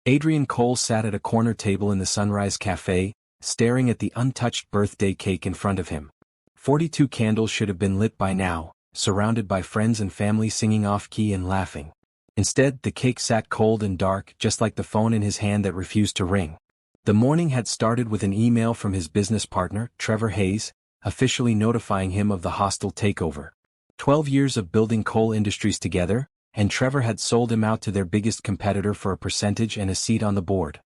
Adrian Cole sat at a corner table in the Sunrise Café, staring at the untouched birthday cake in front of him. 42 candles should have been lit by now, surrounded by friends and family singing off-key and laughing. Instead, the cake sat cold and dark, just like the phone in his hand that refused to ring. The morning had started with an email from his business partner, Trevor Hayes, officially notifying him of the hostile takeover. 12 years of building Cole Industries together, and Trevor had sold him out to their biggest competitor for a percentage and a seat on the board.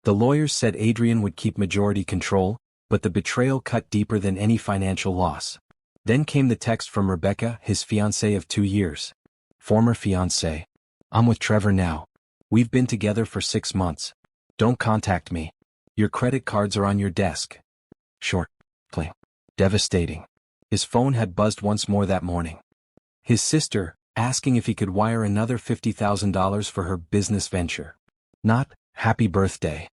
The lawyers said Adrian would keep majority control, but the betrayal cut deeper than any financial loss. Then came the text from Rebecca, his fiancée of 2 years. Former fiancée. I'm with Trevor now. We've been together for 6 months. Don't contact me. Your credit cards are on your desk. Short. Plain. Devastating. His phone had buzzed once more that morning. His sister, asking if he could wire another $50,000 for her business venture. Not, happy birthday.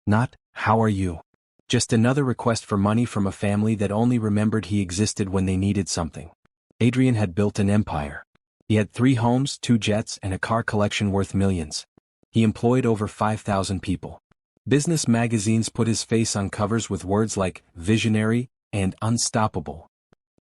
Not, how are you? Just another request for money from a family that only remembered he existed when they needed something. Adrian had built an empire. He had 3 homes, 2 jets, and a car collection worth millions. He employed over 5,000 people. Business magazines put his face on covers with words like visionary and unstoppable.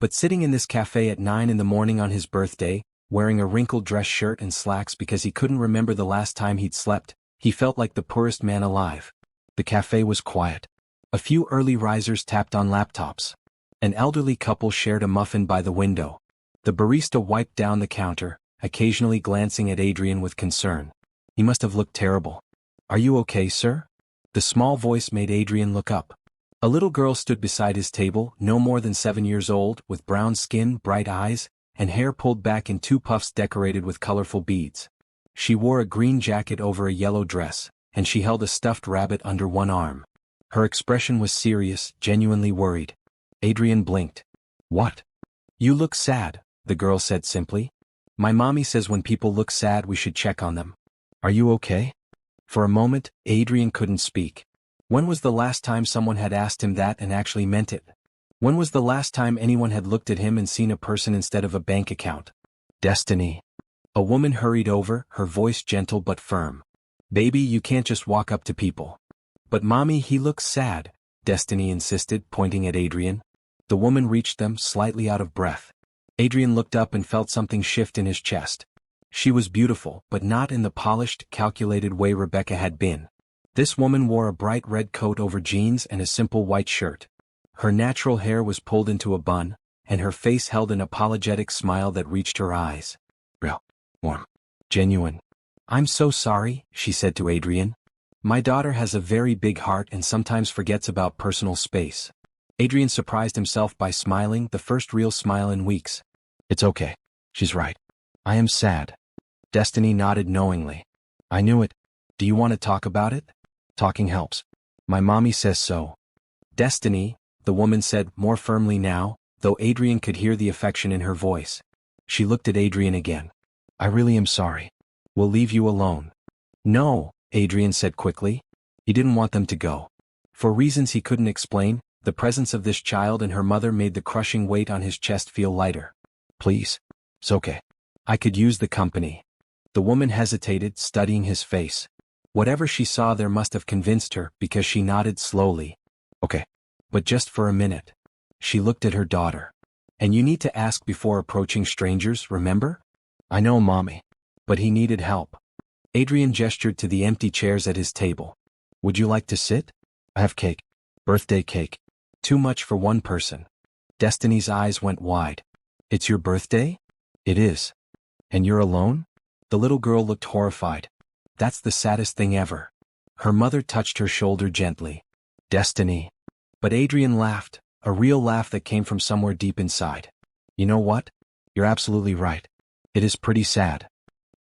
But sitting in this cafe at 9 in the morning on his birthday, wearing a wrinkled dress shirt and slacks because he couldn't remember the last time he'd slept, he felt like the poorest man alive. The cafe was quiet. A few early risers tapped on laptops. An elderly couple shared a muffin by the window. The barista wiped down the counter, occasionally glancing at Adrian with concern. He must have looked terrible. Are you okay, sir? The small voice made Adrian look up. A little girl stood beside his table, no more than 7 years old, with brown skin, bright eyes, and hair pulled back in 2 puffs decorated with colorful beads. She wore a green jacket over a yellow dress, and she held a stuffed rabbit under one arm. Her expression was serious, genuinely worried. Adrian blinked. What? You look sad, the girl said simply. My mommy says when people look sad we should check on them. Are you okay? For a moment, Adrian couldn't speak. When was the last time someone had asked him that and actually meant it? When was the last time anyone had looked at him and seen a person instead of a bank account? Destiny. A woman hurried over, her voice gentle but firm. Baby, you can't just walk up to people. But mommy, he looks sad, Destiny insisted, pointing at Adrian. The woman reached them, slightly out of breath. Adrian looked up and felt something shift in his chest. She was beautiful, but not in the polished, calculated way Rebecca had been. This woman wore a bright red coat over jeans and a simple white shirt. Her natural hair was pulled into a bun, and her face held an apologetic smile that reached her eyes. Real. Warm. Genuine. I'm so sorry, she said to Adrian. My daughter has a very big heart and sometimes forgets about personal space. Adrian surprised himself by smiling, the first real smile in weeks. It's okay. She's right. I am sad. Destiny nodded knowingly. I knew it. Do you want to talk about it? Talking helps. My mommy says so. Destiny, the woman said more firmly now, though Adrian could hear the affection in her voice. She looked at Adrian again. I really am sorry. We'll leave you alone. No, Adrian said quickly. He didn't want them to go. For reasons he couldn't explain, the presence of this child and her mother made the crushing weight on his chest feel lighter. Please. It's okay. I could use the company. The woman hesitated, studying his face. Whatever she saw there must have convinced her, because she nodded slowly. Okay. But just for a minute. She looked at her daughter. And you need to ask before approaching strangers, remember? I know, Mommy. But he needed help. Adrian gestured to the empty chairs at his table. Would you like to sit? I have cake. Birthday cake. Too much for one person. Destiny's eyes went wide. It's your birthday? It is. And you're alone? The little girl looked horrified. That's the saddest thing ever. Her mother touched her shoulder gently. Destiny. But Adrian laughed, a real laugh that came from somewhere deep inside. You know what? You're absolutely right. It is pretty sad.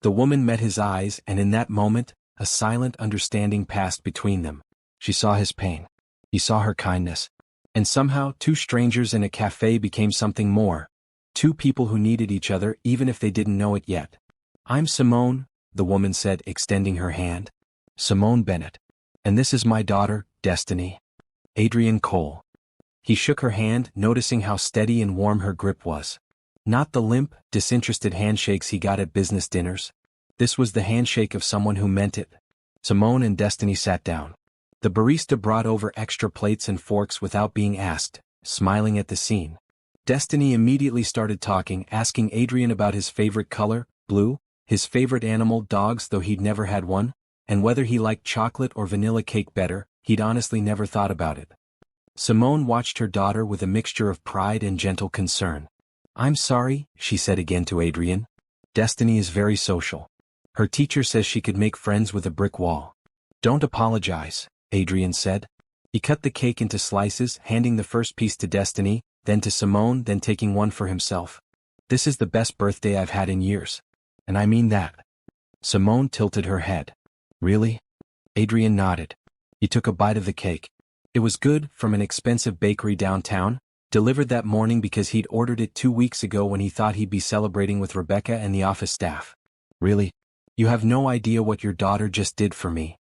The woman met his eyes, and in that moment, a silent understanding passed between them. She saw his pain. He saw her kindness. And somehow, 2 strangers in a cafe became something more. 2 people who needed each other even if they didn't know it yet. I'm Simone, the woman said, extending her hand. Simone Bennett. And this is my daughter, Destiny. Adrian Cole. He shook her hand, noticing how steady and warm her grip was. Not the limp, disinterested handshakes he got at business dinners. This was the handshake of someone who meant it. Simone and Destiny sat down. The barista brought over extra plates and forks without being asked, smiling at the scene. Destiny immediately started talking, asking Adrian about his favorite color, blue, his favorite animal, dogs, though he'd never had one, and whether he liked chocolate or vanilla cake better. He'd honestly never thought about it. Simone watched her daughter with a mixture of pride and gentle concern. "I'm sorry," she said again to Adrian. "Destiny is very social. Her teacher says she could make friends with a brick wall." "Don't apologize," Adrian said. He cut the cake into slices, handing the first piece to Destiny, then to Simone, then taking one for himself. "This is the best birthday I've had in years. And I mean that." Simone tilted her head. "Really?" Adrian nodded. He took a bite of the cake. It was good, from an expensive bakery downtown, delivered that morning because he'd ordered it 2 weeks ago when he thought he'd be celebrating with Rebecca and the office staff. "Really? You have no idea what your daughter just did for me."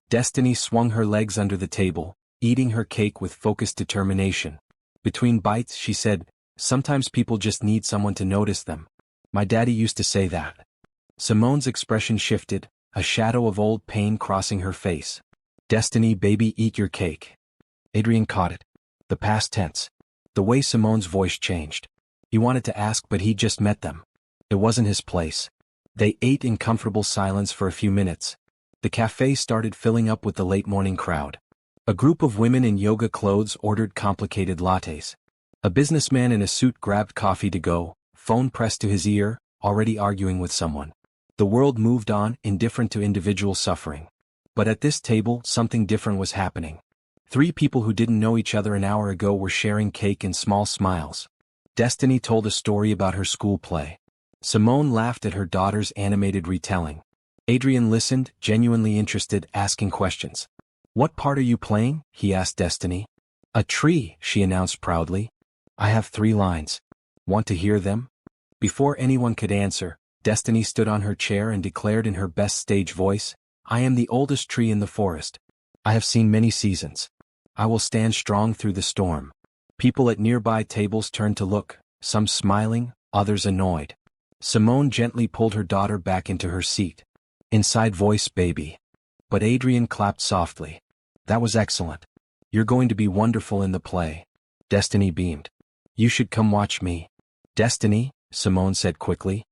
Destiny swung her legs under the table, eating her cake with focused determination. Between bites she said, "Sometimes people just need someone to notice them. My daddy used to say that." Simone's expression shifted, a shadow of old pain crossing her face. "Destiny, baby, eat your cake." Adrian caught it. The past tense. The way Simone's voice changed. He wanted to ask, but he'd just met them. It wasn't his place. They ate in comfortable silence for a few minutes. The cafe started filling up with the late-morning crowd. A group of women in yoga clothes ordered complicated lattes. A businessman in a suit grabbed coffee to go, phone pressed to his ear, already arguing with someone. The world moved on, indifferent to individual suffering. But at this table, something different was happening. 3 people who didn't know each other an hour ago were sharing cake and small smiles. Destiny told a story about her school play. Simone laughed at her daughter's animated retelling. Adrian listened, genuinely interested, asking questions. "What part are you playing?" he asked Destiny. "A tree," she announced proudly. "I have 3 lines. Want to hear them?" Before anyone could answer, Destiny stood on her chair and declared in her best stage voice, "I am the oldest tree in the forest. I have seen many seasons. I will stand strong through the storm." People at nearby tables turned to look, some smiling, others annoyed. Simone gently pulled her daughter back into her seat. "Inside voice, baby." But Adrian clapped softly. "That was excellent. You're going to be wonderful in the play." Destiny beamed. "You should come watch me." "Destiny," Simone said quickly.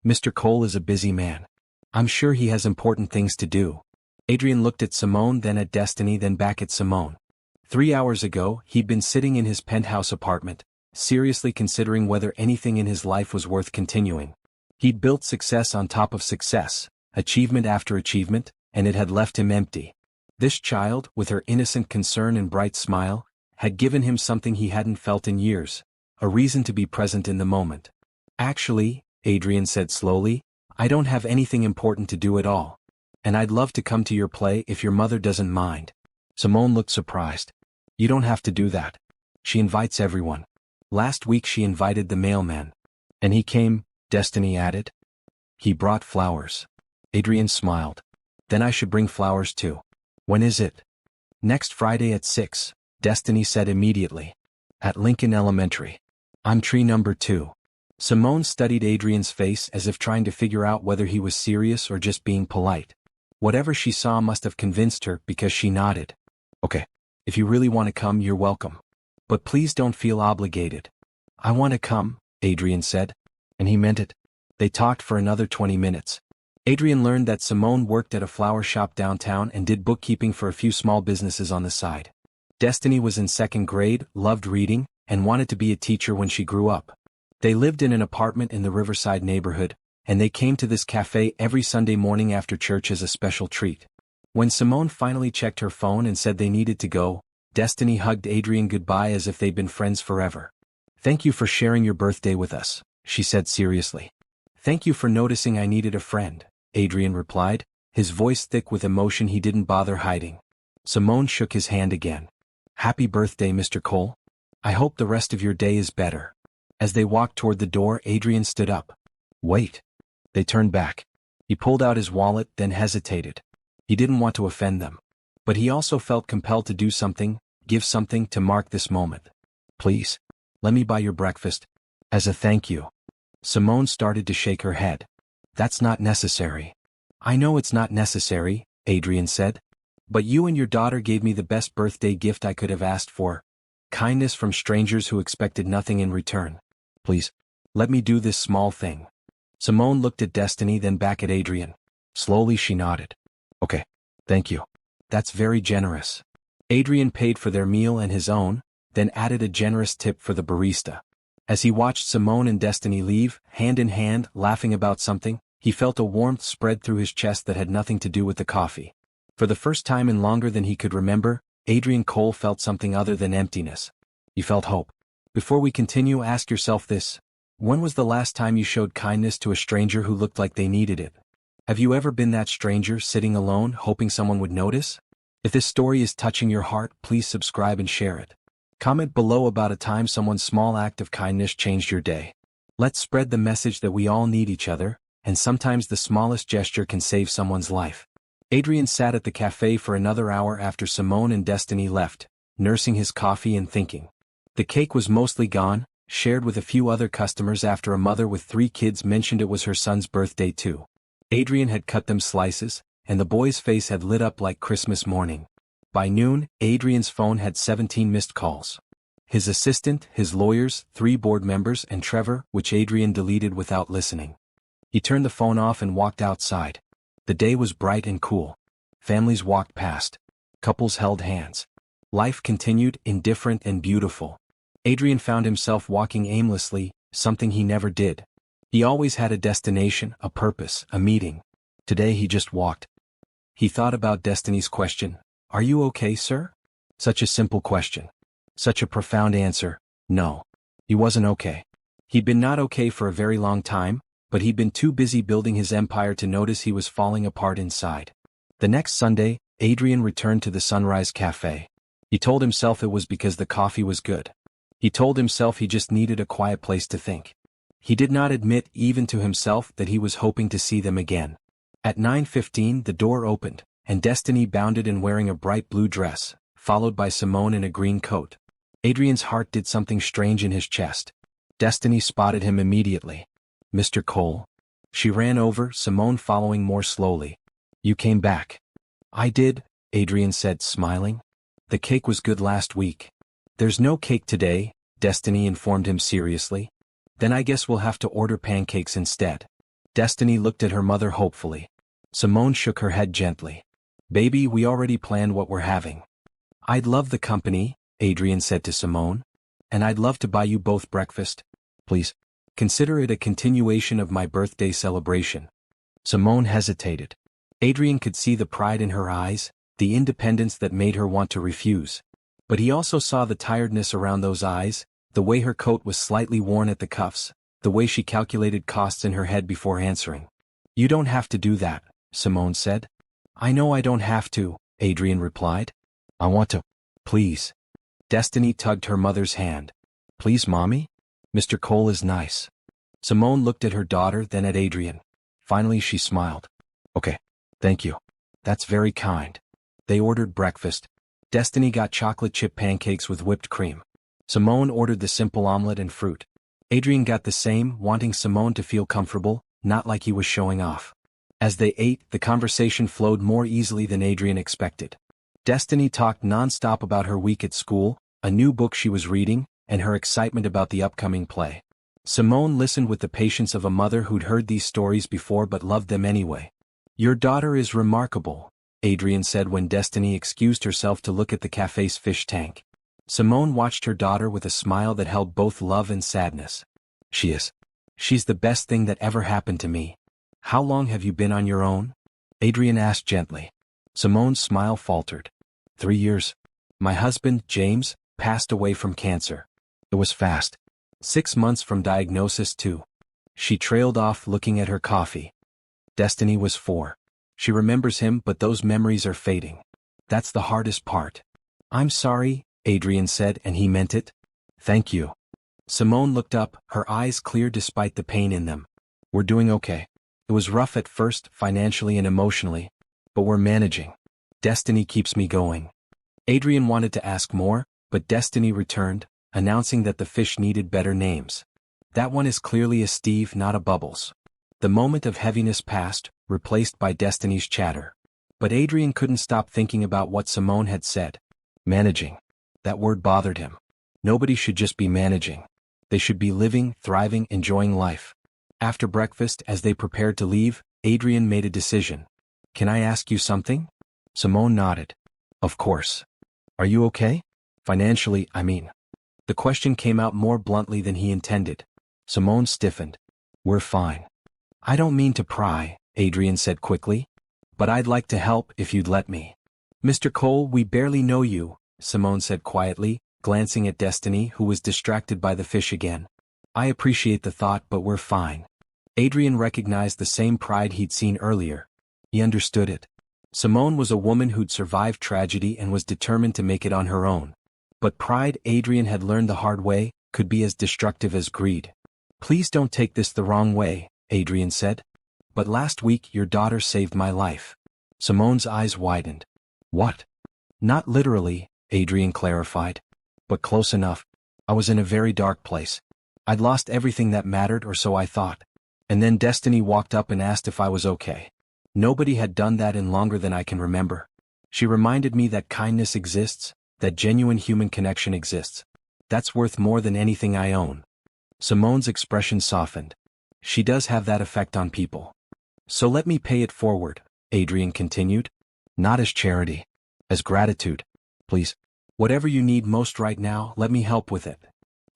"Mr. Cole is a busy man. I'm sure he has important things to do." Adrian looked at Simone, then at Destiny, then back at Simone. 3 hours ago, he'd been sitting in his penthouse apartment, seriously considering whether anything in his life was worth continuing. He'd built success on top of success, achievement after achievement, and it had left him empty. This child, with her innocent concern and bright smile, had given him something he hadn't felt in years, a reason to be present in the moment. "Actually," Adrian said slowly, "I don't have anything important to do at all. And I'd love to come to your play if your mother doesn't mind." Simone looked surprised. "You don't have to do that. She invites everyone. Last week she invited the mailman. And he came," Destiny added. "He brought flowers." Adrian smiled. "Then I should bring flowers too." "When is it?" "Next Friday at 6, Destiny said immediately. "At Lincoln Elementary. I'm tree number 2. Simone studied Adrian's face as if trying to figure out whether he was serious or just being polite. Whatever she saw must have convinced her, because she nodded. "Okay. If you really want to come, you're welcome. But please don't feel obligated." "I want to come," Adrian said. And he meant it. They talked for another 20 minutes. Adrian learned that Simone worked at a flower shop downtown and did bookkeeping for a few small businesses on the side. Destiny was in 2nd grade, loved reading, and wanted to be a teacher when she grew up. They lived in an apartment in the Riverside neighborhood, and they came to this cafe every Sunday morning after church as a special treat. When Simone finally checked her phone and said they needed to go, Destiny hugged Adrian goodbye as if they'd been friends forever. "Thank you for sharing your birthday with us," she said seriously. "Thank you for noticing I needed a friend," Adrian replied, his voice thick with emotion he didn't bother hiding. Simone shook his hand again. "Happy birthday, Mr. Cole. I hope the rest of your day is better." As they walked toward the door, Adrian stood up. "Wait." They turned back. He pulled out his wallet, then hesitated. He didn't want to offend them. But he also felt compelled to do something, give something to mark this moment. "Please, let me buy your breakfast. As a thank you." Simone started to shake her head. "That's not necessary." "I know it's not necessary," Adrian said. But you and your daughter gave me the best birthday gift I could have asked for. Kindness from strangers who expected nothing in return. Please, let me do this small thing. Simone looked at Destiny, then back at Adrian. Slowly she nodded. Okay, thank you. That's very generous. Adrian paid for their meal and his own, then added a generous tip for the barista. As he watched Simone and Destiny leave, hand in hand, laughing about something, he felt a warmth spread through his chest that had nothing to do with the coffee. For the first time in longer than he could remember, Adrian Cole felt something other than emptiness. He felt hope. Before we continue, ask yourself this. When was the last time you showed kindness to a stranger who looked like they needed it? Have you ever been that stranger sitting alone, hoping someone would notice? If this story is touching your heart, please subscribe and share it. Comment below about a time someone's small act of kindness changed your day. Let's spread the message that we all need each other, and sometimes the smallest gesture can save someone's life. Adrian sat at the cafe for another hour after Simone and Destiny left, nursing his coffee and thinking. The cake was mostly gone, shared with a few other customers after a mother with 3 kids mentioned it was her son's birthday too. Adrian had cut them slices, and the boy's face had lit up like Christmas morning. By noon, Adrian's phone had 17 missed calls. His assistant, his lawyers, 3 board members, and Trevor, which Adrian deleted without listening. He turned the phone off and walked outside. The day was bright and cool. Families walked past. Couples held hands. Life continued, indifferent and beautiful. Adrian found himself walking aimlessly, something he never did. He always had a destination, a purpose, a meeting. Today he just walked. He thought about Destiny's question, "Are you okay, sir?" Such a simple question. Such a profound answer, no. He wasn't okay. He'd been not okay for a very long time, but he'd been too busy building his empire to notice he was falling apart inside. The next Sunday, Adrian returned to the Sunrise Café. He told himself it was because the coffee was good. He told himself he just needed a quiet place to think. He did not admit even to himself that he was hoping to see them again. At 9:15 the door opened, and Destiny bounded in wearing a bright blue dress, followed by Simone in a green coat. Adrian's heart did something strange in his chest. Destiny spotted him immediately. "Mr. Cole?" She ran over, Simone following more slowly. "You came back." "I did," Adrian said, smiling. "The cake was good last week." "There's no cake today," Destiny informed him seriously. "Then I guess we'll have to order pancakes instead." Destiny looked at her mother hopefully. Simone shook her head gently. "Baby, we already planned what we're having." "I'd love the company," Adrian said to Simone. "And I'd love to buy you both breakfast. Please, consider it a continuation of my birthday celebration." Simone hesitated. Adrian could see the pride in her eyes, the independence that made her want to refuse. But he also saw the tiredness around those eyes, the way her coat was slightly worn at the cuffs, the way she calculated costs in her head before answering. "You don't have to do that," Simone said. "I know I don't have to," Adrian replied. "I want to. Please." Destiny tugged her mother's hand. "Please, Mommy? Mr. Cole is nice." Simone looked at her daughter, then at Adrian. Finally she smiled. "Okay, thank you. That's very kind." They ordered breakfast. Destiny got chocolate chip pancakes with whipped cream. Simone ordered the simple omelet and fruit. Adrian got the same, wanting Simone to feel comfortable, not like he was showing off. As they ate, the conversation flowed more easily than Adrian expected. Destiny talked non-stop about her week at school, a new book she was reading, and her excitement about the upcoming play. Simone listened with the patience of a mother who'd heard these stories before but loved them anyway. "Your daughter is remarkable," Adrian said when Destiny excused herself to look at the cafe's fish tank. Simone watched her daughter with a smile that held both love and sadness. "She is. She's the best thing that ever happened to me." "How long have you been on your own?" Adrian asked gently. Simone's smile faltered. 3 years. My husband, James, passed away from cancer. It was fast. 6 months from diagnosis too." She trailed off, looking at her coffee. Destiny was 4. She remembers him, but those memories are fading. That's the hardest part. "I'm sorry," Adrian said, and he meant it. "Thank you." Simone looked up, her eyes clear despite the pain in them. "We're doing okay. It was rough at first, financially and emotionally, but we're managing. Destiny keeps me going." Adrian wanted to ask more, but Destiny returned, announcing that the fish needed better names. "That one is clearly a Steve, not a Bubbles." The moment of heaviness passed, replaced by Destiny's chatter. But Adrian couldn't stop thinking about what Simone had said. Managing. That word bothered him. Nobody should just be managing. They should be living, thriving, enjoying life. After breakfast, as they prepared to leave, Adrian made a decision. Can I ask you something? Simone nodded. Of course. Are you okay? Financially, I mean. The question came out more bluntly than he intended. Simone stiffened. We're fine. I don't mean to pry, Adrian said quickly. But I'd like to help if you'd let me. Mr. Cole, we barely know you, Simone said quietly, glancing at Destiny, who was distracted by the fish again. I appreciate the thought, but we're fine. Adrian recognized the same pride he'd seen earlier. He understood it. Simone was a woman who'd survived tragedy and was determined to make it on her own. But pride, Adrian had learned the hard way, could be as destructive as greed. Please don't take this the wrong way, Adrian said. But last week your daughter saved my life. Simone's eyes widened. What? Not literally, Adrian clarified. But close enough. I was in a very dark place. I'd lost everything that mattered, or so I thought. And then Destiny walked up and asked if I was okay. Nobody had done that in longer than I can remember. She reminded me that kindness exists, that genuine human connection exists. That's worth more than anything I own. Simone's expression softened. She does have that effect on people. So let me pay it forward, Adrian continued. Not as charity. As gratitude. Please. Whatever you need most right now, let me help with it.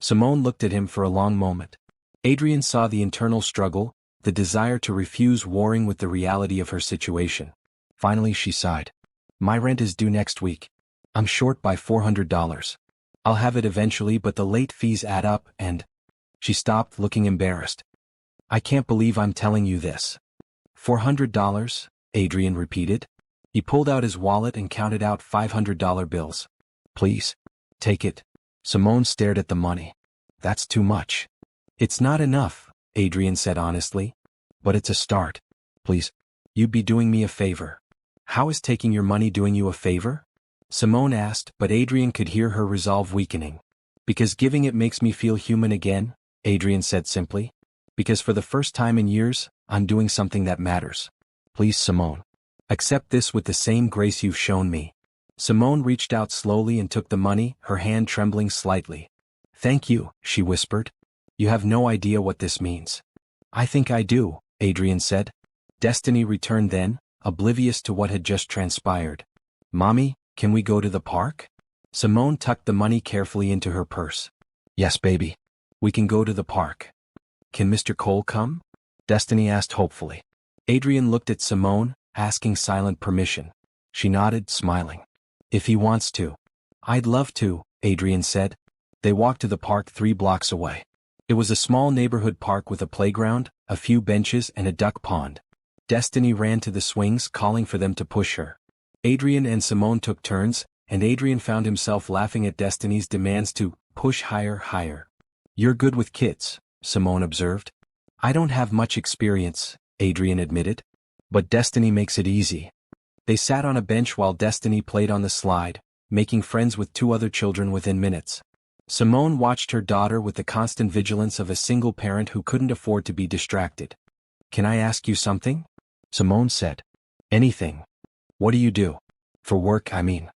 Simone looked at him for a long moment. Adrian saw the internal struggle, the desire to refuse warring with the reality of her situation. Finally she sighed. My rent is due next week. I'm short by $400. I'll have it eventually, but the late fees add up and... She stopped, looking embarrassed. I can't believe I'm telling you this. $400? Adrian repeated. He pulled out his wallet and counted out $500 bills. Please. Take it. Simone stared at the money. That's too much. It's not enough, Adrian said honestly. But it's a start. Please. You'd be doing me a favor. How is taking your money doing you a favor? Simone asked, but Adrian could hear her resolve weakening. Because giving it makes me feel human again, Adrian said simply. Because for the first time in years, I'm doing something that matters. Please, Simone. Accept this with the same grace you've shown me. Simone reached out slowly and took the money, her hand trembling slightly. Thank you, she whispered. You have no idea what this means. I think I do, Adrian said. Destiny returned then, oblivious to what had just transpired. Mommy, can we go to the park? Simone tucked the money carefully into her purse. Yes, baby. We can go to the park. Can Mr. Cole come? Destiny asked hopefully. Adrian looked at Simone, asking silent permission. She nodded, smiling. If he wants to. I'd love to, Adrian said. They walked to the park 3 blocks away. It was a small neighborhood park with a playground, a few benches and a duck pond. Destiny ran to the swings, calling for them to push her. Adrian and Simone took turns, and Adrian found himself laughing at Destiny's demands to push higher. You're good with kids, Simone observed. I don't have much experience, Adrian admitted. But Destiny makes it easy. They sat on a bench while Destiny played on the slide, making friends with 2 other children within minutes. Simone watched her daughter with the constant vigilance of a single parent who couldn't afford to be distracted. Can I ask you something? Simone said. Anything. What do you do? For work, I mean.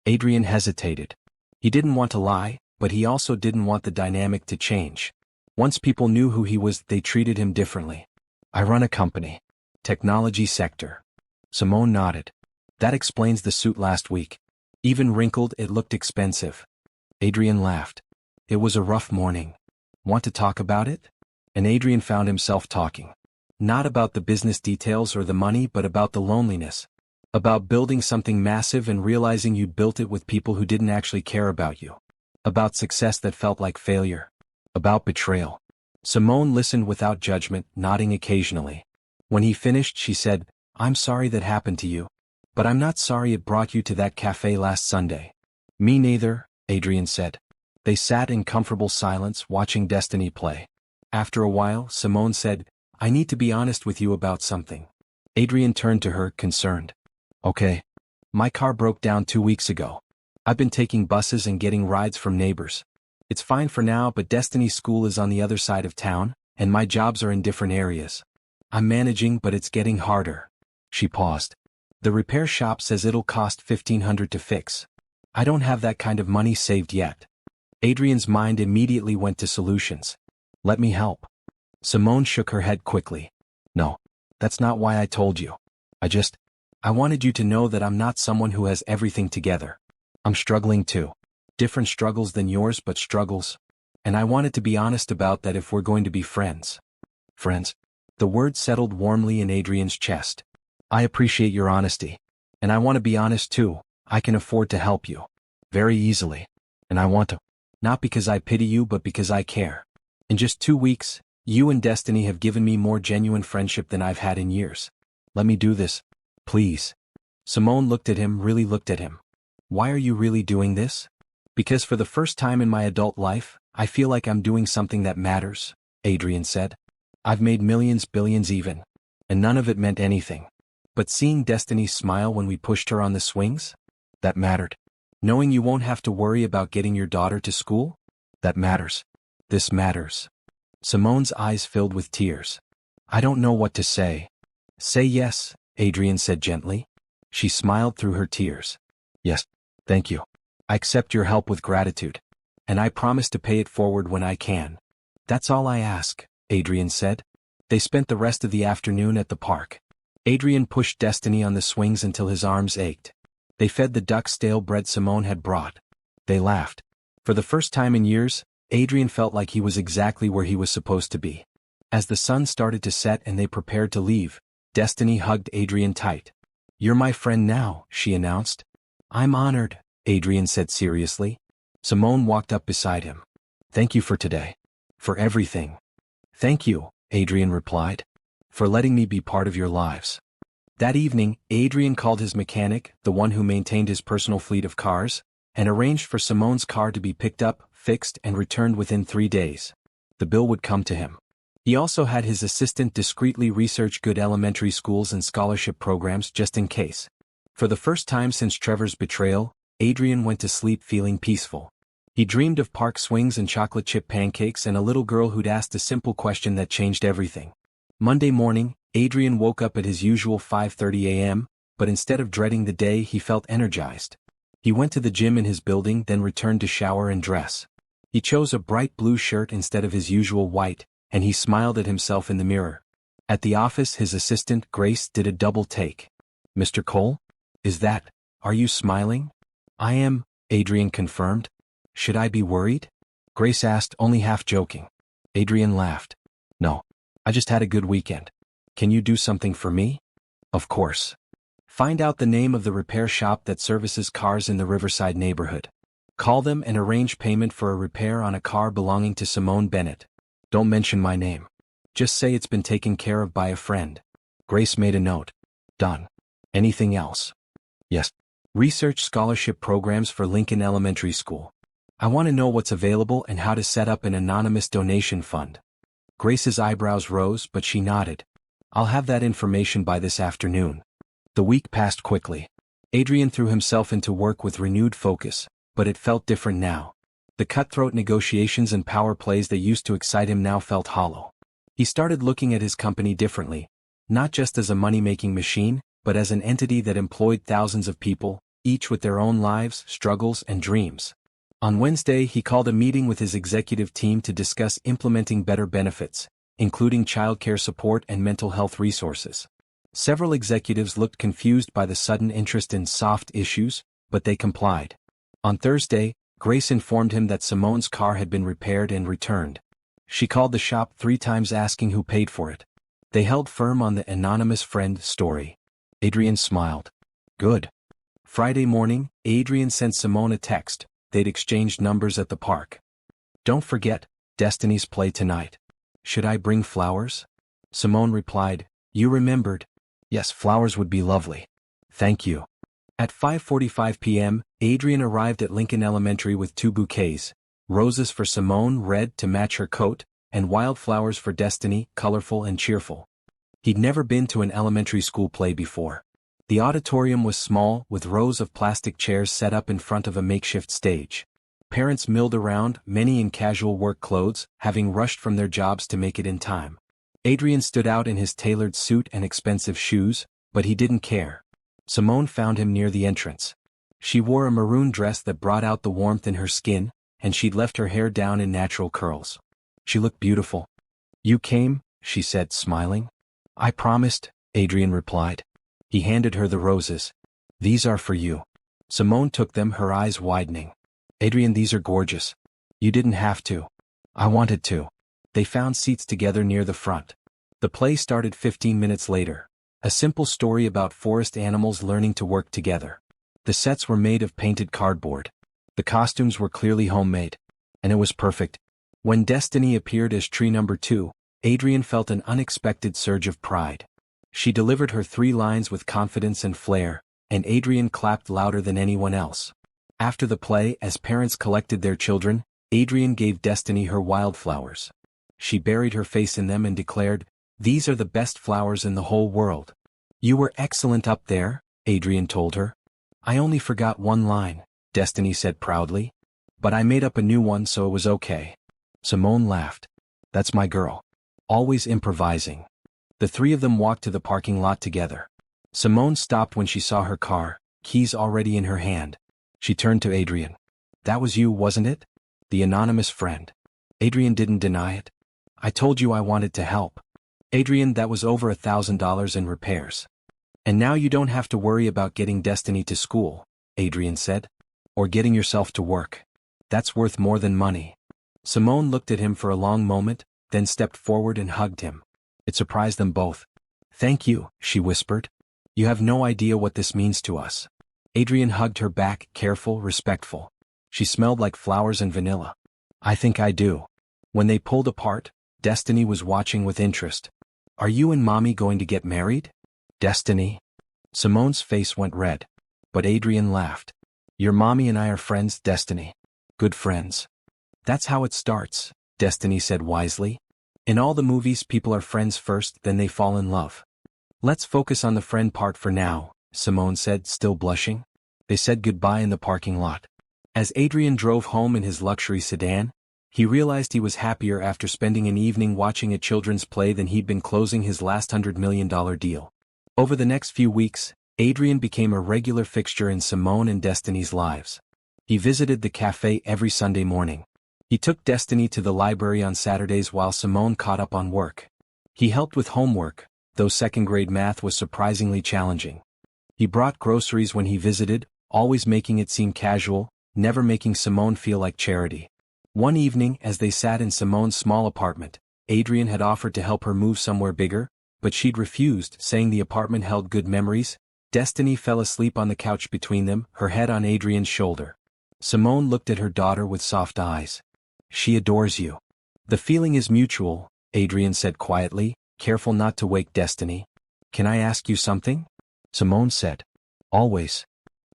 Adrian hesitated. He didn't want to lie, but he also didn't want the dynamic to change. Once people knew who he was, they treated him differently. I run a company. Technology sector. Simone nodded. That explains the suit last week. Even wrinkled, it looked expensive. Adrian laughed. It was a rough morning. Want to talk about it? And Adrian found himself talking. Not about the business details or the money, but about the loneliness. About building something massive and realizing you'd built it with people who didn't actually care about you. About success that felt like failure. About betrayal. Simone listened without judgment, nodding occasionally. When he finished, she said, I'm sorry that happened to you. But I'm not sorry it brought you to that cafe last Sunday. Me neither, Adrian said. They sat in comfortable silence, watching Destiny play. After a while, Simone said, I need to be honest with you about something. Adrian turned to her, concerned. Okay. My car broke down 2 weeks ago. I've been taking buses and getting rides from neighbors. It's fine for now, but Destiny's school is on the other side of town, and my jobs are in different areas. I'm managing, but it's getting harder. She paused. The repair shop says it'll cost $1,500 to fix. I don't have that kind of money saved yet. Adrian's mind immediately went to solutions. Let me help. Simone shook her head quickly. No, that's not why I told you. I wanted you to know that I'm not someone who has everything together. I'm struggling too. Different struggles than yours, but struggles. And I wanted to be honest about that if we're going to be friends. Friends? The word settled warmly in Adrian's chest. I appreciate your honesty. And I want to be honest too. I can afford to help you. Very easily. And I want to. Not because I pity you, but because I care. In just 2 weeks, you and Destiny have given me more genuine friendship than I've had in years. Let me do this. Please. Simone looked at him, really looked at him. Why are you really doing this? Because for the first time in my adult life, I feel like I'm doing something that matters, Adrian said. I've made millions, billions even. And none of it meant anything. But seeing Destiny smile when we pushed her on the swings? That mattered. Knowing you won't have to worry about getting your daughter to school? That matters. This matters. Simone's eyes filled with tears. I don't know what to say. Say yes, Adrian said gently. She smiled through her tears. Yes, thank you. I accept your help with gratitude. And I promise to pay it forward when I can. That's all I ask, Adrian said. They spent the rest of the afternoon at the park. Adrian pushed Destiny on the swings until his arms ached. They fed the duck stale bread Simone had brought. They laughed. For the first time in years, Adrian felt like he was exactly where he was supposed to be. As the sun started to set and they prepared to leave, Destiny hugged Adrian tight. You're my friend now, she announced. I'm honored, Adrian said seriously. Simone walked up beside him. Thank you for today. For everything. Thank you, Adrian replied. For letting me be part of your lives. That evening, Adrian called his mechanic, the one who maintained his personal fleet of cars, and arranged for Simone's car to be picked up, fixed, and returned within 3 days. The bill would come to him. He also had his assistant discreetly research good elementary schools and scholarship programs just in case. For the first time since Trevor's betrayal, Adrian went to sleep feeling peaceful. He dreamed of park swings and chocolate chip pancakes and a little girl who'd asked a simple question that changed everything. Monday morning, Adrian woke up at his usual 5:30 a.m., but instead of dreading the day, he felt energized. He went to the gym in his building, then returned to shower and dress. He chose a bright blue shirt instead of his usual white, and he smiled at himself in the mirror. At the office, his assistant, Grace, did a double take. Mr. Cole? Are you smiling? I am, Adrian confirmed. Should I be worried? Grace asked, only half joking. Adrian laughed. No. I just had a good weekend. Can you do something for me? Of course. Find out the name of the repair shop that services cars in the Riverside neighborhood. Call them and arrange payment for a repair on a car belonging to Simone Bennett. Don't mention my name. Just say it's been taken care of by a friend. Grace made a note. Done. Anything else? Yes. Research scholarship programs for Lincoln Elementary School. I want to know what's available and how to set up an anonymous donation fund. Grace's eyebrows rose, but she nodded. I'll have that information by this afternoon. The week passed quickly. Adrian threw himself into work with renewed focus, but it felt different now. The cutthroat negotiations and power plays that used to excite him now felt hollow. He started looking at his company differently, not just as a money-making machine, but as an entity that employed thousands of people, each with their own lives, struggles, and dreams. On Wednesday, he called a meeting with his executive team to discuss implementing better benefits, including childcare support and mental health resources. Several executives looked confused by the sudden interest in soft issues, but they complied. On Thursday, Grace informed him that Simone's car had been repaired and returned. She called the shop 3 times asking who paid for it. They held firm on the anonymous friend story. Adrian smiled. Good. Friday morning, Adrian sent Simone a text. They'd exchanged numbers at the park. Don't forget, Destiny's play tonight. Should I bring flowers? Simone replied, You remembered. Yes, flowers would be lovely. Thank you. At 5:45 p.m., Adrian arrived at Lincoln Elementary with 2 bouquets, roses for Simone, red to match her coat, and wildflowers for Destiny, colorful and cheerful. He'd never been to an elementary school play before. The auditorium was small, with rows of plastic chairs set up in front of a makeshift stage. Parents milled around, many in casual work clothes, having rushed from their jobs to make it in time. Adrian stood out in his tailored suit and expensive shoes, but he didn't care. Simone found him near the entrance. She wore a maroon dress that brought out the warmth in her skin, and she'd left her hair down in natural curls. She looked beautiful. "You came," she said, smiling. "I promised," Adrian replied. He handed her the roses. "These are for you." Simone took them, her eyes widening. "Adrian, these are gorgeous. You didn't have to. I wanted to." They found seats together near the front. The play started 15 minutes later. A simple story about forest animals learning to work together. The sets were made of painted cardboard. The costumes were clearly homemade. And it was perfect. When Destiny appeared as tree number 2, Adrian felt an unexpected surge of pride. She delivered her 3 lines with confidence and flair, and Adrian clapped louder than anyone else. After the play, as parents collected their children, Adrian gave Destiny her wildflowers. She buried her face in them and declared, "These are the best flowers in the whole world." "You were excellent up there," Adrian told her. "I only forgot one line," Destiny said proudly. "But I made up a new one, so it was okay." Simone laughed. "That's my girl. Always improvising." The 3 of them walked to the parking lot together. Simone stopped when she saw her car, keys already in her hand. She turned to Adrian. "That was you, wasn't it? The anonymous friend." Adrian didn't deny it. "I told you I wanted to help." "Adrian, that was over $1,000 in repairs. And now you don't have to worry about getting Destiny to school," Adrian said. "Or getting yourself to work. That's worth more than money." Simone looked at him for a long moment, then stepped forward and hugged him. It surprised them both. "Thank you," she whispered. "You have no idea what this means to us." Adrian hugged her back, careful, respectful. She smelled like flowers and vanilla. "I think I do." When they pulled apart, Destiny was watching with interest. "Are you and Mommy going to get married?" "Destiny?" Simone's face went red. But Adrian laughed. "Your mommy and I are friends, Destiny. Good friends." "That's how it starts," Destiny said wisely. "In all the movies, people are friends first, then they fall in love." "Let's focus on the friend part for now," Simone said, still blushing. They said goodbye in the parking lot. As Adrian drove home in his luxury sedan, he realized he was happier after spending an evening watching a children's play than he'd been closing his last $100 million deal. Over the next few weeks, Adrian became a regular fixture in Simone and Destiny's lives. He visited the cafe every Sunday morning. He took Destiny to the library on Saturdays while Simone caught up on work. He helped with homework, though second-grade math was surprisingly challenging. He brought groceries when he visited, always making it seem casual, never making Simone feel like charity. One evening, as they sat in Simone's small apartment, Adrian had offered to help her move somewhere bigger, but she'd refused, saying the apartment held good memories. Destiny fell asleep on the couch between them, her head on Adrian's shoulder. Simone looked at her daughter with soft eyes. "She adores you." "The feeling is mutual," Adrian said quietly, careful not to wake Destiny. "Can I ask you something?" Simone said. "Always."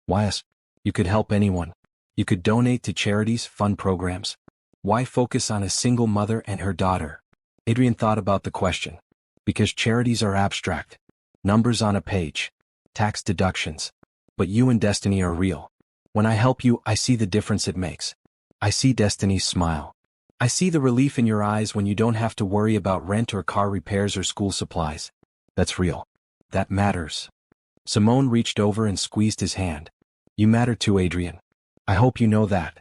"Why us? You could help anyone. You could donate to charities, fund programs. Why focus on a single mother and her daughter?" Adrian thought about the question. "Because charities are abstract. Numbers on a page. Tax deductions. But you and Destiny are real. When I help you, I see the difference it makes. I see Destiny's smile. I see the relief in your eyes when you don't have to worry about rent or car repairs or school supplies. That's real. That matters." Simone reached over and squeezed his hand. "You matter too, Adrian. I hope you know that."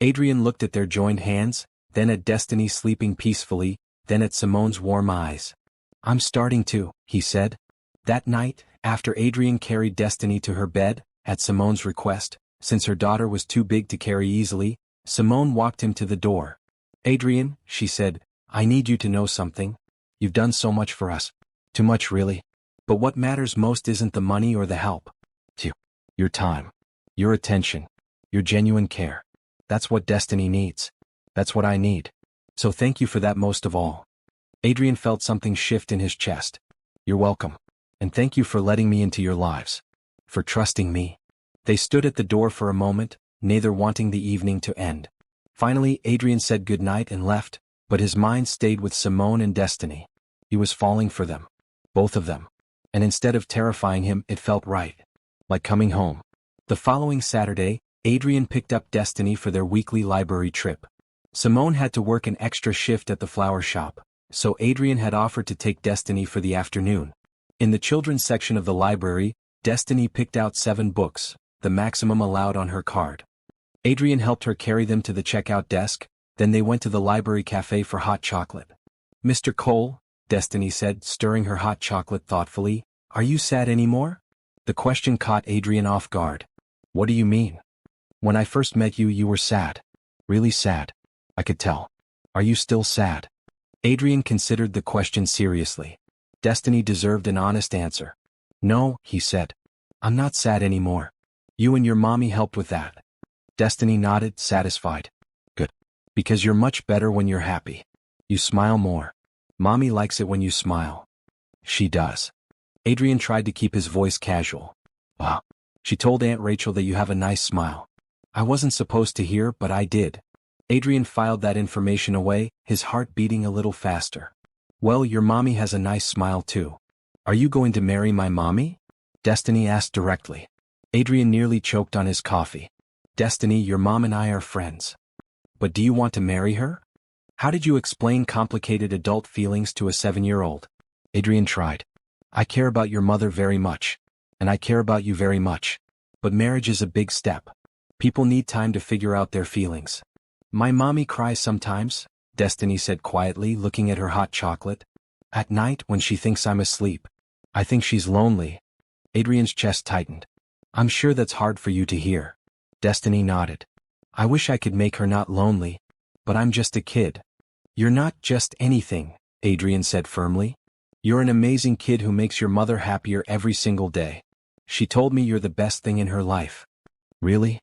Adrian looked at their joined hands, then at Destiny sleeping peacefully, then at Simone's warm eyes. "I'm starting to," he said. That night, after Adrian carried Destiny to her bed, at Simone's request, since her daughter was too big to carry easily, Simone walked him to the door. "Adrian," she said, "I need you to know something. You've done so much for us. Too much, really. But what matters most isn't the money or the help. It's you. Your time. Your attention. Your genuine care. That's what Destiny needs. That's what I need. So thank you for that most of all." Adrian felt something shift in his chest. "You're welcome. And thank you for letting me into your lives. For trusting me." They stood at the door for a moment, neither wanting the evening to end. Finally, Adrian said goodnight and left, but his mind stayed with Simone and Destiny. He was falling for them. Both of them. And instead of terrifying him, it felt right. Like coming home. The following Saturday, Adrian picked up Destiny for their weekly library trip. Simone had to work an extra shift at the flower shop, so Adrian had offered to take Destiny for the afternoon. In the children's section of the library, Destiny picked out 7 books, the maximum allowed on her card. Adrian helped her carry them to the checkout desk, then they went to the library cafe for hot chocolate. Mr. Cole, Destiny said, stirring her hot chocolate thoughtfully, are you sad anymore? The question caught Adrian off guard. What do you mean? When I first met you, you were sad. Really sad. I could tell. Are you still sad? Adrian considered the question seriously. Destiny deserved an honest answer. No, he said. I'm not sad anymore. You and your mommy helped with that. Destiny nodded, satisfied. Good. Because you're much better when you're happy. You smile more. Mommy likes it when you smile. She does. Adrian tried to keep his voice casual. Wow. She told Aunt Rachel that you have a nice smile. I wasn't supposed to hear, but I did. Adrian filed that information away, his heart beating a little faster. Well, your mommy has a nice smile too. Are you going to marry my mommy? Destiny asked directly. Adrian nearly choked on his coffee. Destiny, your mom and I are friends. But do you want to marry her? How did you explain complicated adult feelings to a 7-year-old? Adrian tried. I care about your mother very much. And I care about you very much. But marriage is a big step. People need time to figure out their feelings. My mommy cries sometimes, Destiny said quietly, looking at her hot chocolate. At night when she thinks I'm asleep. I think she's lonely. Adrian's chest tightened. I'm sure that's hard for you to hear. Destiny nodded. I wish I could make her not lonely. But I'm just a kid. You're not just anything, Adrian said firmly. You're an amazing kid who makes your mother happier every single day. She told me you're the best thing in her life. Really?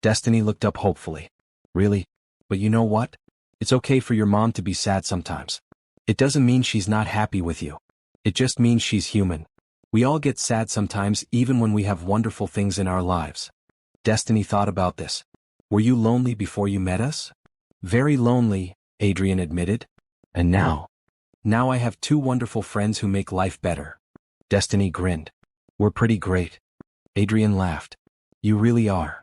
Destiny looked up hopefully. Really? But you know what? It's okay for your mom to be sad sometimes. It doesn't mean she's not happy with you. It just means she's human. We all get sad sometimes even when we have wonderful things in our lives. Destiny thought about this. Were you lonely before you met us? Very lonely, Adrian admitted. And now? Now I have 2 wonderful friends who make life better. Destiny grinned. We're pretty great. Adrian laughed. You really are.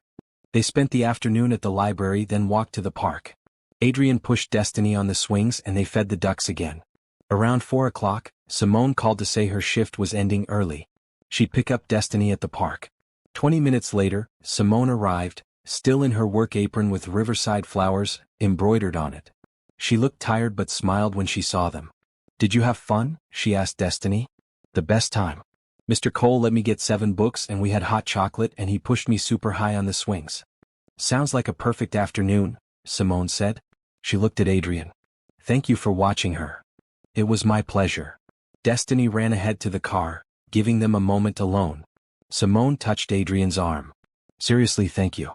They spent the afternoon at the library, then walked to the park. Adrian pushed Destiny on the swings and they fed the ducks again. Around 4 o'clock, Simone called to say her shift was ending early. She'd pick up Destiny at the park. 20 minutes later, Simone arrived, still in her work apron with riverside flowers embroidered on it. She looked tired but smiled when she saw them. Did you have fun? She asked Destiny. The best time. Mr. Cole let me get 7 books and we had hot chocolate and he pushed me super high on the swings. Sounds like a perfect afternoon, Simone said. She looked at Adrian. Thank you for watching her. It was my pleasure. Destiny ran ahead to the car, giving them a moment alone. Simone touched Adrian's arm. Seriously, thank you.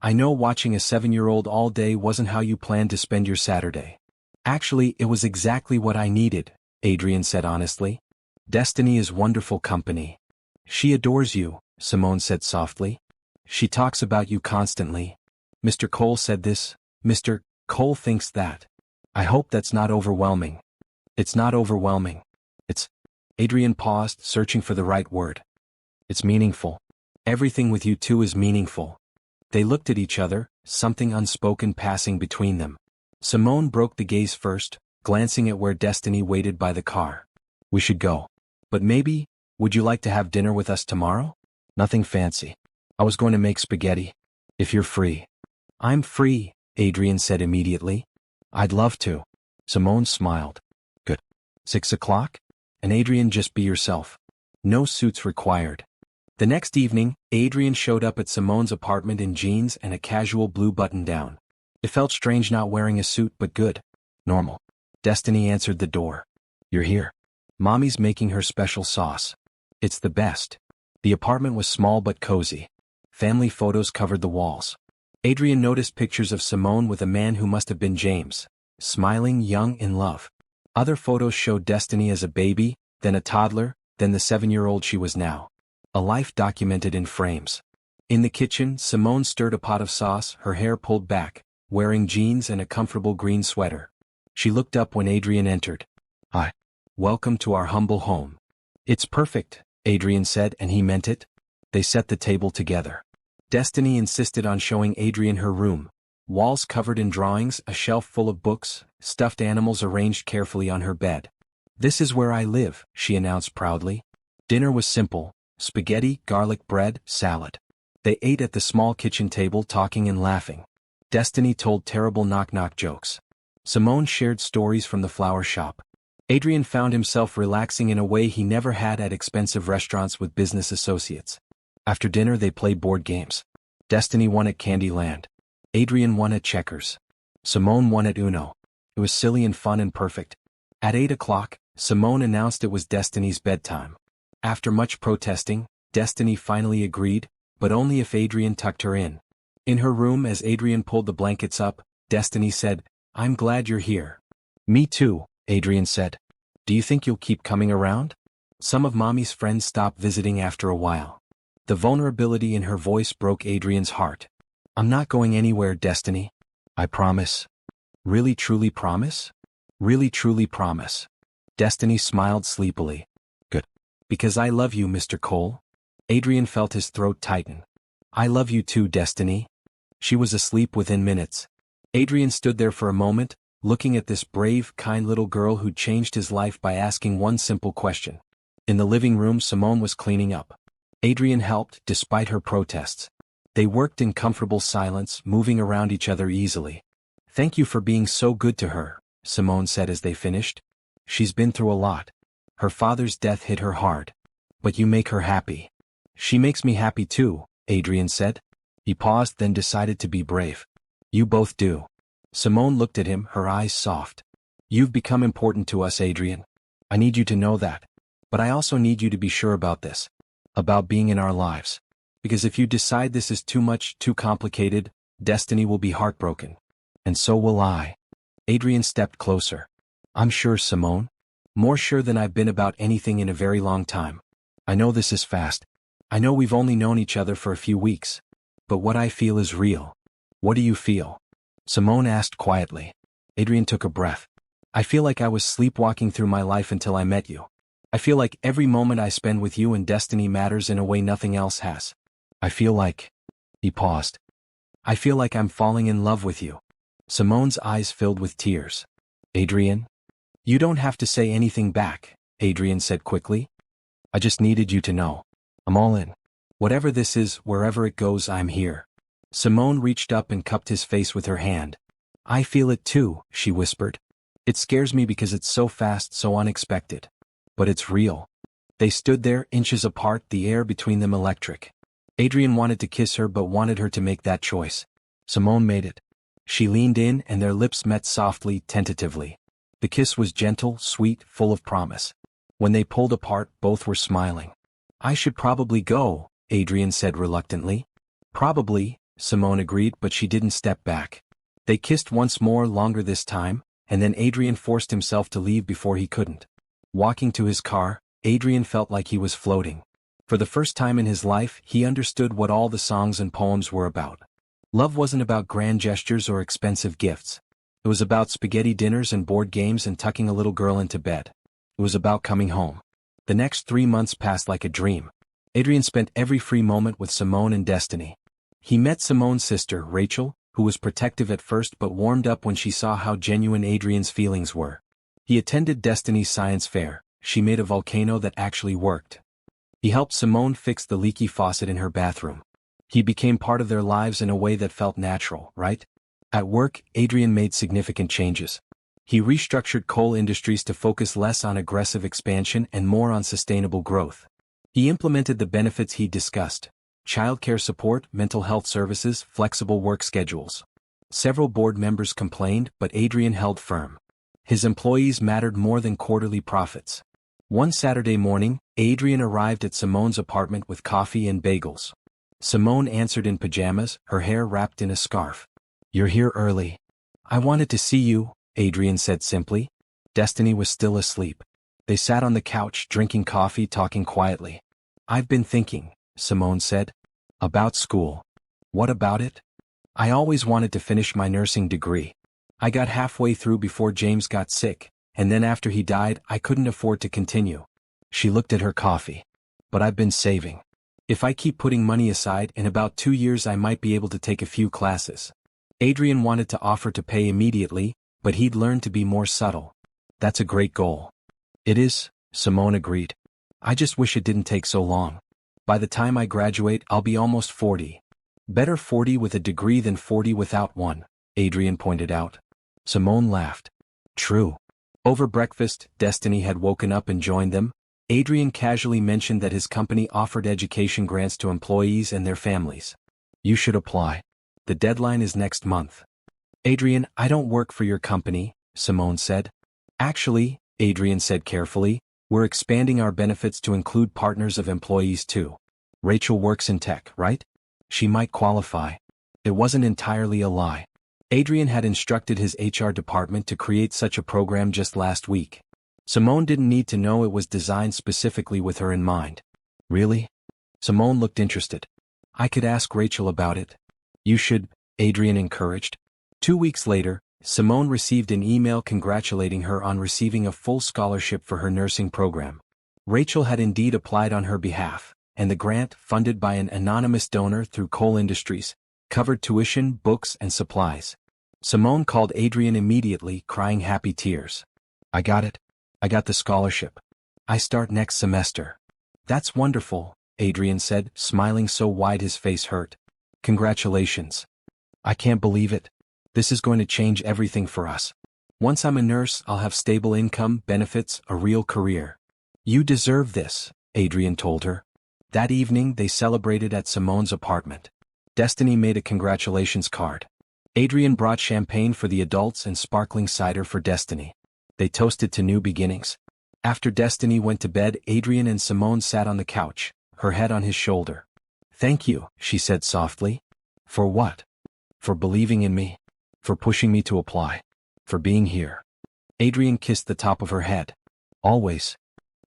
I know watching a 7-year-old all day wasn't how you planned to spend your Saturday. Actually, it was exactly what I needed, Adrian said honestly. Destiny is wonderful company. She adores you, Simone said softly. She talks about you constantly. Mr. Cole said this. Mr. Cole thinks that. I hope that's not overwhelming. It's not overwhelming. It's... Adrian paused, searching for the right word. It's meaningful. Everything with you two is meaningful. They looked at each other, something unspoken passing between them. Simone broke the gaze first, glancing at where Destiny waited by the car. We should go. But maybe, would you like to have dinner with us tomorrow? Nothing fancy. I was going to make spaghetti. If you're free. I'm free, Adrian said immediately. I'd love to. Simone smiled. Good. 6 o'clock? And Adrian, just be yourself. No suits required. The next evening, Adrian showed up at Simone's apartment in jeans and a casual blue button-down. It felt strange not wearing a suit, but good. Normal. Destiny answered the door. You're here. Mommy's making her special sauce. It's the best. The apartment was small but cozy. Family photos covered the walls. Adrian noticed pictures of Simone with a man who must have been James, smiling, young, in love. Other photos showed Destiny as a baby, then a toddler, then the 7-year-old she was now. A life documented in frames. In the kitchen, Simone stirred a pot of sauce, her hair pulled back, wearing jeans and a comfortable green sweater. She looked up when Adrian entered. Hi. Welcome to our humble home. It's perfect, Adrian said, and he meant it. They set the table together. Destiny insisted on showing Adrian her room. Walls covered in drawings, a shelf full of books, stuffed animals arranged carefully on her bed. This is where I live, she announced proudly. Dinner was simple, spaghetti, garlic bread, salad. They ate at the small kitchen table talking and laughing. Destiny told terrible knock-knock jokes. Simone shared stories from the flower shop. Adrian found himself relaxing in a way he never had at expensive restaurants with business associates. After dinner they played board games. Destiny won at Candyland. Adrian won at checkers. Simone won at Uno. It was silly and fun and perfect. At 8 o'clock, Simone announced it was Destiny's bedtime. After much protesting, Destiny finally agreed, but only if Adrian tucked her in. In her room as Adrian pulled the blankets up, Destiny said, "I'm glad you're here." "Me too," Adrian said. "Do you think you'll keep coming around?" Some of Mommy's friends stopped visiting after a while. The vulnerability in her voice broke Adrian's heart. "I'm not going anywhere, Destiny. I promise." "Really truly promise?" "Really truly promise." Destiny smiled sleepily. "Good. Because I love you, Mr. Cole." Adrian felt his throat tighten. "I love you too, Destiny." She was asleep within minutes. Adrian stood there for a moment, looking at this brave, kind little girl who'd changed his life by asking one simple question. In the living room, Simone was cleaning up. Adrian helped, despite her protests. They worked in comfortable silence, moving around each other easily. "Thank you for being so good to her," Simone said as they finished. "She's been through a lot. Her father's death hit her hard. But you make her happy." "She makes me happy too," Adrian said. He paused, then decided to be brave. "You both do." Simone looked at him, her eyes soft. "You've become important to us, Adrian. I need you to know that. But I also need you to be sure about this. About being in our lives. Because if you decide this is too much, too complicated, Destiny will be heartbroken. And so will I." Adrian stepped closer. "I'm sure, Simone. More sure than I've been about anything in a very long time. I know this is fast. I know we've only known each other for a few weeks. But what I feel is real." "What do you feel?" Simone asked quietly. Adrian took a breath. "I feel like I was sleepwalking through my life until I met you. I feel like every moment I spend with you and Destiny matters in a way nothing else has. I feel like..." He paused. "I feel like I'm falling in love with you." Simone's eyes filled with tears. "Adrian?" "You don't have to say anything back," Adrian said quickly. "I just needed you to know. I'm all in. Whatever this is, wherever it goes, I'm here." Simone reached up and cupped his face with her hand. "I feel it too," she whispered. "It scares me because it's so fast, so unexpected. But it's real." They stood there, inches apart, the air between them electric. Adrian wanted to kiss her but wanted her to make that choice. Simone made it. She leaned in and their lips met softly, tentatively. The kiss was gentle, sweet, full of promise. When they pulled apart, both were smiling. "I should probably go," Adrian said reluctantly. "Probably," Simone agreed, but she didn't step back. They kissed once more, longer this time, and then Adrian forced himself to leave before he couldn't. Walking to his car, Adrian felt like he was floating. For the first time in his life, he understood what all the songs and poems were about. Love wasn't about grand gestures or expensive gifts. It was about spaghetti dinners and board games and tucking a little girl into bed. It was about coming home. The next 3 months passed like a dream. Adrian spent every free moment with Simone and Destiny. He met Simone's sister, Rachel, who was protective at first but warmed up when she saw how genuine Adrian's feelings were. He attended Destiny's science fair. She made a volcano that actually worked. He helped Simone fix the leaky faucet in her bathroom. He became part of their lives in a way that felt natural, right? At work, Adrian made significant changes. He restructured Cole Industries to focus less on aggressive expansion and more on sustainable growth. He implemented the benefits he discussed: childcare support, mental health services, flexible work schedules. Several board members complained, but Adrian held firm. His employees mattered more than quarterly profits. One Saturday morning, Adrian arrived at Simone's apartment with coffee and bagels. Simone answered in pajamas, her hair wrapped in a scarf. "You're here early." "I wanted to see you," Adrian said simply. Destiny was still asleep. They sat on the couch, drinking coffee, talking quietly. "I've been thinking," Simone said. "About school." "What about it?" "I always wanted to finish my nursing degree. I got halfway through before James got sick, and then after he died, I couldn't afford to continue." She looked at her coffee. "But I've been saving. If I keep putting money aside, in about 2 years I might be able to take a few classes." Adrian wanted to offer to pay immediately, but he'd learned to be more subtle. "That's a great goal." "It is," Simone agreed. "I just wish it didn't take so long." By the time I graduate, I'll be almost 40. Better 40 with a degree than 40 without one, Adrian pointed out. Simone laughed. True. Over breakfast, Destiny had woken up and joined them. Adrian casually mentioned that his company offered education grants to employees and their families. You should apply. The deadline is next month. Adrian, I don't work for your company, Simone said. Actually, Adrian said carefully, we're expanding our benefits to include partners of employees too. Rachel works in tech, right? She might qualify. It wasn't entirely a lie. Adrian had instructed his HR department to create such a program just last week. Simone didn't need to know it was designed specifically with her in mind. Really? Simone looked interested. I could ask Rachel about it. You should, Adrian encouraged. 2 weeks later, Simone received an email congratulating her on receiving a full scholarship for her nursing program. Rachel had indeed applied on her behalf, and the grant, funded by an anonymous donor through Coal Industries, covered tuition, books, and supplies. Simone called Adrian immediately, crying happy tears. I got it. I got the scholarship. I start next semester. That's wonderful, Adrian said, smiling so wide his face hurt. Congratulations. I can't believe it. This is going to change everything for us. Once I'm a nurse, I'll have stable income, benefits, a real career. You deserve this, Adrian told her. That evening, they celebrated at Simone's apartment. Destiny made a congratulations card. Adrian brought champagne for the adults and sparkling cider for Destiny. They toasted to new beginnings. After Destiny went to bed, Adrian and Simone sat on the couch, her head on his shoulder. Thank you, she said softly. For what? For believing in me. For pushing me to apply. For being here. Adrian kissed the top of her head. Always.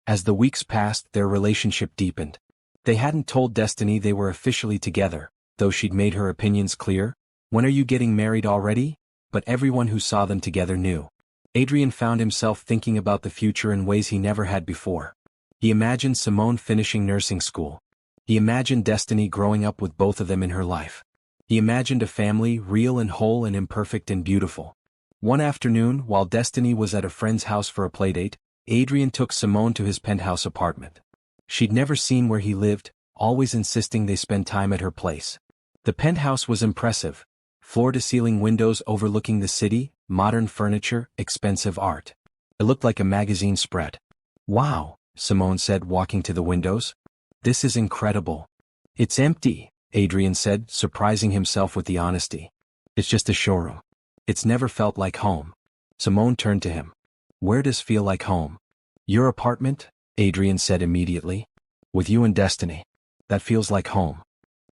As the weeks passed, their relationship deepened. They hadn't told Destiny they were officially together, though she'd made her opinions clear. When are you getting married already? But everyone who saw them together knew. Adrian found himself thinking about the future in ways he never had before. He imagined Simone finishing nursing school. He imagined Destiny growing up with both of them in her life. He imagined a family, real and whole and imperfect and beautiful. One afternoon, while Destiny was at a friend's house for a playdate, Adrian took Simone to his penthouse apartment. She'd never seen where he lived, always insisting they spend time at her place. The penthouse was impressive. Floor-to-ceiling windows overlooking the city, modern furniture, expensive art. It looked like a magazine spread. Wow, Simone said, walking to the windows. This is incredible. It's empty, Adrian said, surprising himself with the honesty. It's just a showroom. It's never felt like home. Simone turned to him. Where does feel like home? Your apartment? Adrian said immediately. With you and Destiny. That feels like home.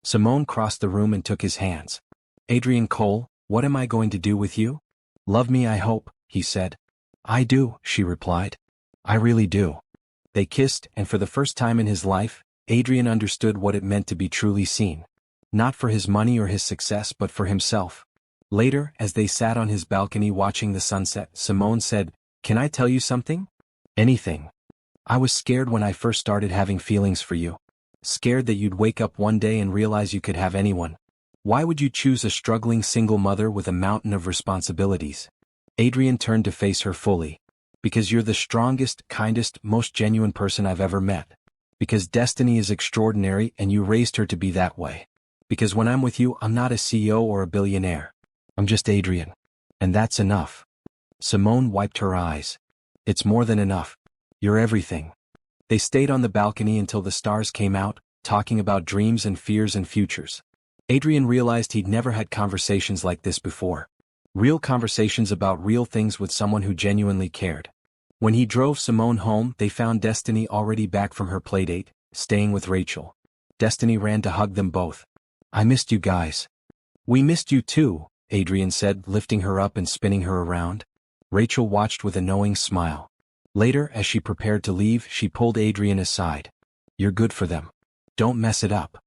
Simone crossed the room and took his hands. Adrian Cole, what am I going to do with you? Love me, I hope, he said. I do, she replied. I really do. They kissed, and for the first time in his life, Adrian understood what it meant to be truly seen. Not for his money or his success, but for himself. Later, as they sat on his balcony watching the sunset, Simone said, Can I tell you something? Anything. I was scared when I first started having feelings for you. Scared that you'd wake up one day and realize you could have anyone. Why would you choose a struggling single mother with a mountain of responsibilities? Adrian turned to face her fully. Because you're the strongest, kindest, most genuine person I've ever met. Because Destiny is extraordinary and you raised her to be that way. Because when I'm with you, I'm not a CEO or a billionaire. I'm just Adrian. And that's enough. Simone wiped her eyes. It's more than enough. You're everything. They stayed on the balcony until the stars came out, talking about dreams and fears and futures. Adrian realized he'd never had conversations like this before. Real conversations about real things with someone who genuinely cared. When he drove Simone home, they found Destiny already back from her playdate, staying with Rachel. Destiny ran to hug them both. I missed you guys. We missed you too, Adrian said, lifting her up and spinning her around. Rachel watched with a knowing smile. Later, as she prepared to leave, she pulled Adrian aside. You're good for them. Don't mess it up.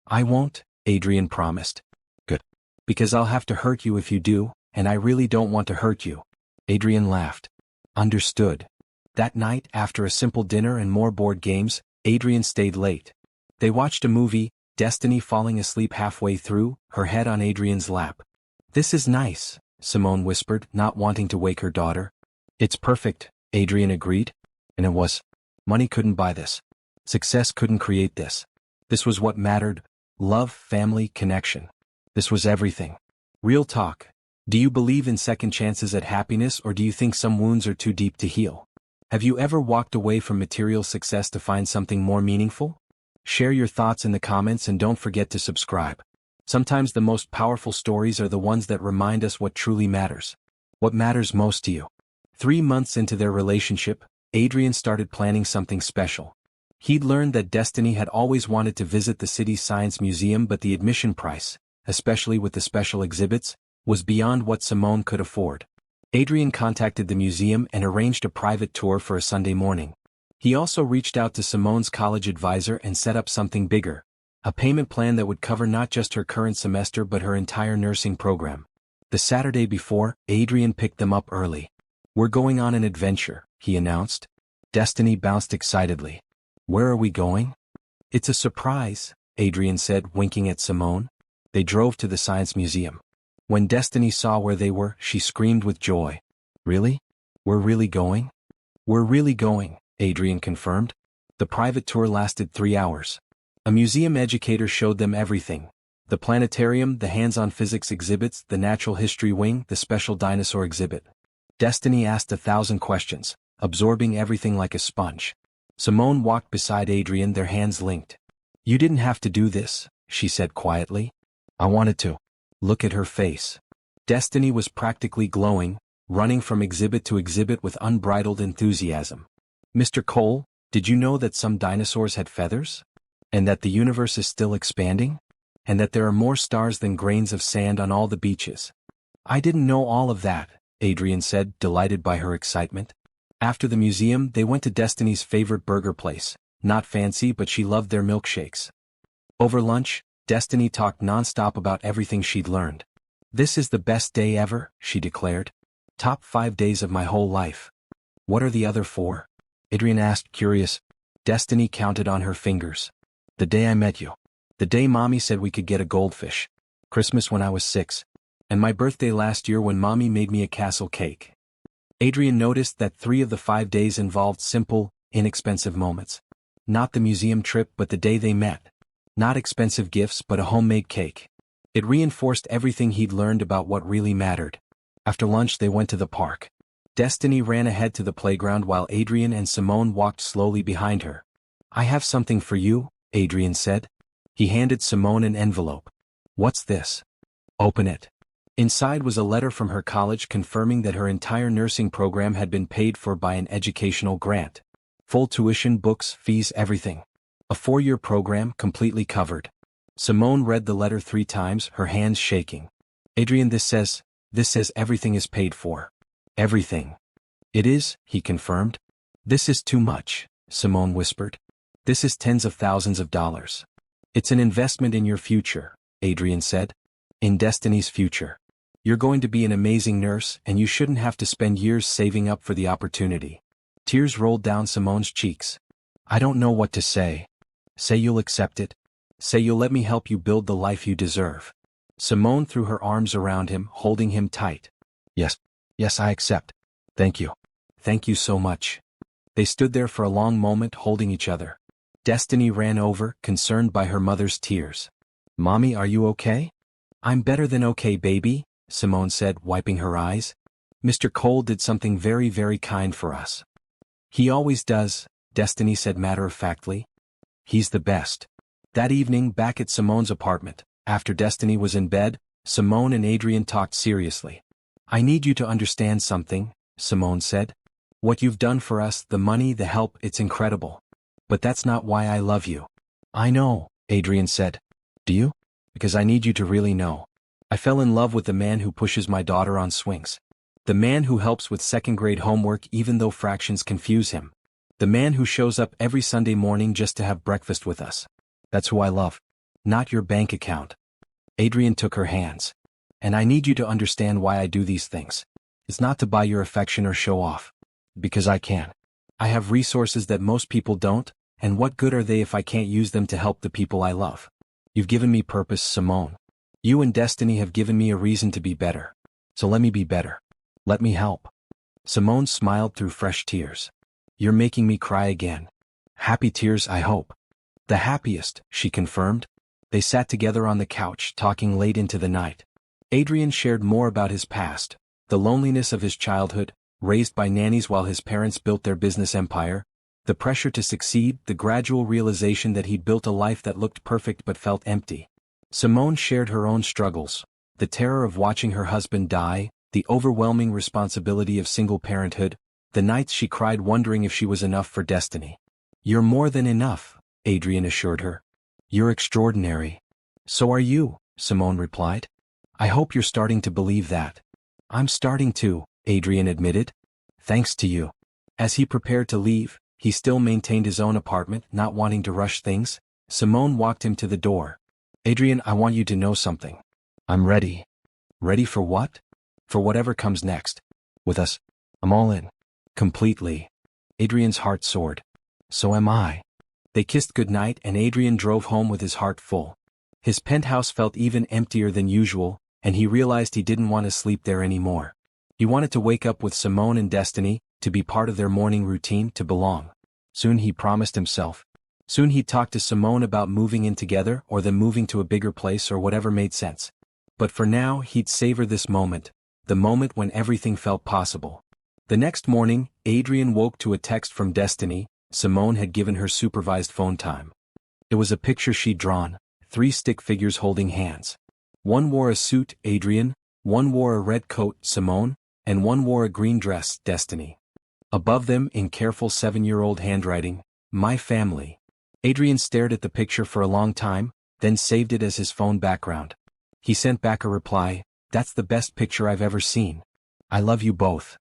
I won't, Adrian promised. Good. Because I'll have to hurt you if you do, and I really don't want to hurt you. Adrian laughed. Understood. That night, after a simple dinner and more board games, Adrian stayed late. They watched a movie, Destiny falling asleep halfway through, her head on Adrian's lap. This is nice, Simone whispered, not wanting to wake her daughter. It's perfect, Adrian agreed. And it was. Money couldn't buy this. Success couldn't create this. This was what mattered: love, family, connection. This was everything. Real talk. Do you believe in second chances at happiness, or do you think some wounds are too deep to heal? Have you ever walked away from material success to find something more meaningful? Share your thoughts in the comments and don't forget to subscribe. Sometimes the most powerful stories are the ones that remind us what truly matters. What matters most to you? 3 months into their relationship, Adrian started planning something special. He'd learned that Destiny had always wanted to visit the city's science museum, but the admission price, especially with the special exhibits, was beyond what Simone could afford. Adrian contacted the museum and arranged a private tour for a Sunday morning. He also reached out to Simone's college advisor and set up something bigger: a payment plan that would cover not just her current semester but her entire nursing program. The Saturday before, Adrian picked them up early. "We're going on an adventure," he announced. Destiny bounced excitedly. "Where are we going?" "It's a surprise," Adrian said, winking at Simone. They drove to the science museum. When Destiny saw where they were, she screamed with joy. "Really? We're really going?" "We're really going," Adrian confirmed. The private tour lasted 3 hours. A museum educator showed them everything: the planetarium, the hands-on physics exhibits, the natural history wing, the special dinosaur exhibit. Destiny asked 1,000 questions, absorbing everything like a sponge. Simone walked beside Adrian, their hands linked. "You didn't have to do this," she said quietly. "I wanted to." Look at her face. Destiny was practically glowing, running from exhibit to exhibit with unbridled enthusiasm. "Mr. Cole, did you know that some dinosaurs had feathers? And that the universe is still expanding? And that there are more stars than grains of sand on all the beaches?" "I didn't know all of that," Adrian said, delighted by her excitement. After the museum, they went to Destiny's favorite burger place. Not fancy, but she loved their milkshakes. Over lunch, Destiny talked non-stop about everything she'd learned. "This is the best day ever," she declared. "Top 5 days of my whole life." "What are the other 4?" Adrian asked, curious. Destiny counted on her fingers. "The day I met you. The day Mommy said we could get a goldfish. Christmas when I was 6. And my birthday last year when Mommy made me a castle cake." Adrian noticed that 3 of the 5 days involved simple, inexpensive moments. Not the museum trip, but the day they met. Not expensive gifts, but a homemade cake. It reinforced everything he'd learned about what really mattered. After lunch, they went to the park. Destiny ran ahead to the playground while Adrian and Simone walked slowly behind her. "I have something for you," Adrian said. He handed Simone an envelope. "What's this?" "Open it." Inside was a letter from her college confirming that her entire nursing program had been paid for by an educational grant. Full tuition, books, fees, everything. A 4-year program, completely covered. Simone read the letter 3 times, her hands shaking. "Adrian, this says everything is paid for." "Everything." "It is," he confirmed. "This is too much," Simone whispered. "This is tens of thousands of dollars." "It's an investment in your future," Adrian said. "In Destiny's future. You're going to be an amazing nurse, and you shouldn't have to spend years saving up for the opportunity." Tears rolled down Simone's cheeks. "I don't know what to say." "Say you'll accept it. Say you'll let me help you build the life you deserve." Simone threw her arms around him, holding him tight. Yes, I accept. Thank you. Thank you so much." They stood there for a long moment, holding each other. Destiny ran over, concerned by her mother's tears. "Mommy, are you okay?" "I'm better than okay, baby," Simone said, wiping her eyes. "Mr. Cole did something very, very kind for us." "He always does," Destiny said matter-of-factly. "He's the best." That evening, back at Simone's apartment, after Destiny was in bed, Simone and Adrian talked seriously. "I need you to understand something," Simone said. "What you've done for us, the money, the help, it's incredible. But that's not why I love you." "I know," Adrian said. "Do you?" "Because I need you to really know. I fell in love with the man who pushes my daughter on swings. The man who helps with second-grade homework even though fractions confuse him. The man who shows up every Sunday morning just to have breakfast with us. That's who I love. Not your bank account." Adrian took her hands. "And I need you to understand why I do these things. It's not to buy your affection or show off. Because I can. I have resources that most people don't, and what good are they if I can't use them to help the people I love? You've given me purpose, Simone. You and Destiny have given me a reason to be better. So let me be better. Let me help." Simone smiled through fresh tears. "You're making me cry again. Happy tears, I hope." The happiest, she confirmed. They sat together on the couch, talking late into the night. Adrian shared more about his past, the loneliness of his childhood, raised by nannies while his parents built their business empire, the pressure to succeed, the gradual realization that he'd built a life that looked perfect but felt empty. Simone shared her own struggles, the terror of watching her husband die, the overwhelming responsibility of single parenthood, the nights she cried wondering if she was enough for Destiny. "You're more than enough," Adrian assured her. "You're extraordinary." "So are you," Simone replied. "I hope you're starting to believe that." "I'm starting to," Adrian admitted. "Thanks to you." As he prepared to leave, he still maintained his own apartment, not wanting to rush things. Simone walked him to the door. "Adrian, I want you to know something. I'm ready." "Ready for what?" "For whatever comes next. With us. I'm all in. Completely." Adrian's heart soared. "So am I." They kissed goodnight and Adrian drove home with his heart full. His penthouse felt even emptier than usual, and he realized he didn't want to sleep there anymore. He wanted to wake up with Simone and Destiny, to be part of their morning routine, to belong. Soon, he promised himself. Soon he'd talk to Simone about moving in together or them moving to a bigger place or whatever made sense. But for now, he'd savor this moment, the moment when everything felt possible. The next morning, Adrian woke to a text from Destiny. Simone had given her supervised phone time. It was a picture she'd drawn, 3 stick figures holding hands. One wore a suit, Adrian, one wore a red coat, Simone, and one wore a green dress, Destiny. Above them, in careful 7-year-old handwriting, "My family." Adrian stared at the picture for a long time, then saved it as his phone background. He sent back a reply, "That's the best picture I've ever seen. I love you both."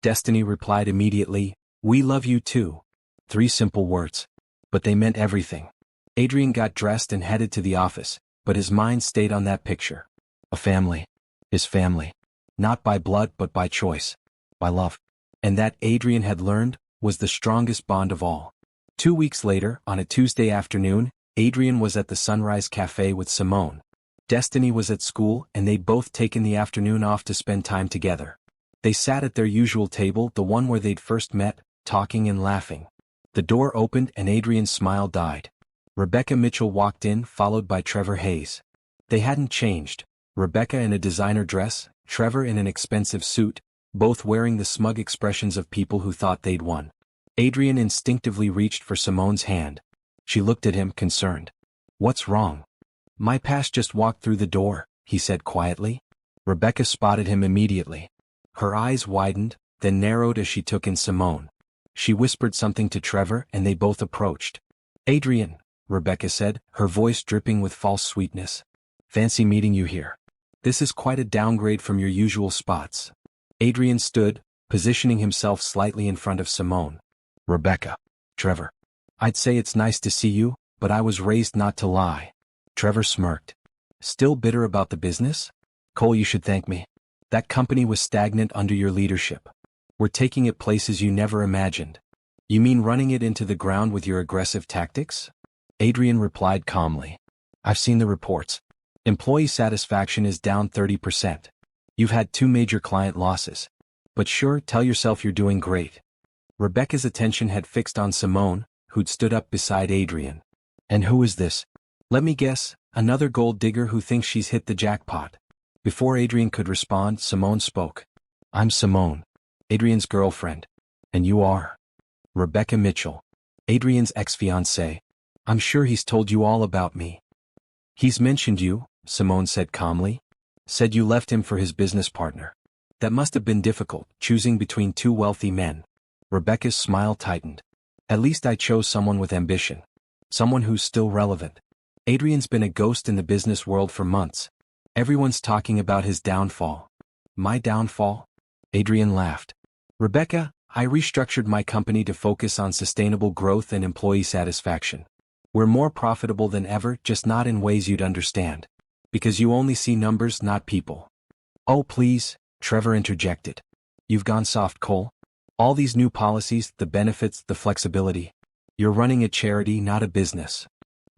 Destiny replied immediately, "We love you too." 3 simple words. But they meant everything. Adrian got dressed and headed to the office, but his mind stayed on that picture. A family. His family. Not by blood but by choice. By love. And that, Adrian had learned, was the strongest bond of all. 2 weeks later, on a Tuesday afternoon, Adrian was at the Sunrise Café with Simone. Destiny was at school and they'd both taken the afternoon off to spend time together. They sat at their usual table, the one where they'd first met, talking and laughing. The door opened and Adrian's smile died. Rebecca Mitchell walked in, followed by Trevor Hayes. They hadn't changed. Rebecca in a designer dress, Trevor in an expensive suit, both wearing the smug expressions of people who thought they'd won. Adrian instinctively reached for Simone's hand. She looked at him, concerned. "What's wrong?" "My past just walked through the door," he said quietly. Rebecca spotted him immediately. Her eyes widened, then narrowed as she took in Simone. She whispered something to Trevor and they both approached. "Adrian," Rebecca said, her voice dripping with false sweetness. "Fancy meeting you here. This is quite a downgrade from your usual spots." Adrian stood, positioning himself slightly in front of Simone. "Rebecca. Trevor. I'd say it's nice to see you, but I was raised not to lie." Trevor smirked. "Still bitter about the business? Cole, you should thank me. That company was stagnant under your leadership. We're taking it places you never imagined." "You mean running it into the ground with your aggressive tactics?" Adrian replied calmly. "I've seen the reports. Employee satisfaction is down 30%. You've had 2 major client losses. But sure, tell yourself you're doing great." Rebecca's attention had fixed on Simone, who'd stood up beside Adrian. "And who is this?" "Let me guess, another gold digger who thinks she's hit the jackpot." Before Adrian could respond, Simone spoke. "I'm Simone, Adrian's girlfriend. And you are?" "Rebecca Mitchell, Adrian's ex-fiancée. I'm sure he's told you all about me." "He's mentioned you," Simone said calmly. "Said you left him for his business partner. That must have been difficult, choosing between 2 wealthy men." Rebecca's smile tightened. "At least I chose someone with ambition. Someone who's still relevant. Adrian's been a ghost in the business world for months. Everyone's talking about his downfall." "My downfall?" Adrian laughed. "Rebecca, I restructured my company to focus on sustainable growth and employee satisfaction. We're more profitable than ever, just not in ways you'd understand. Because you only see numbers, not people." "Oh please," Trevor interjected. "You've gone soft, Cole. All these new policies, the benefits, the flexibility. You're running a charity, not a business."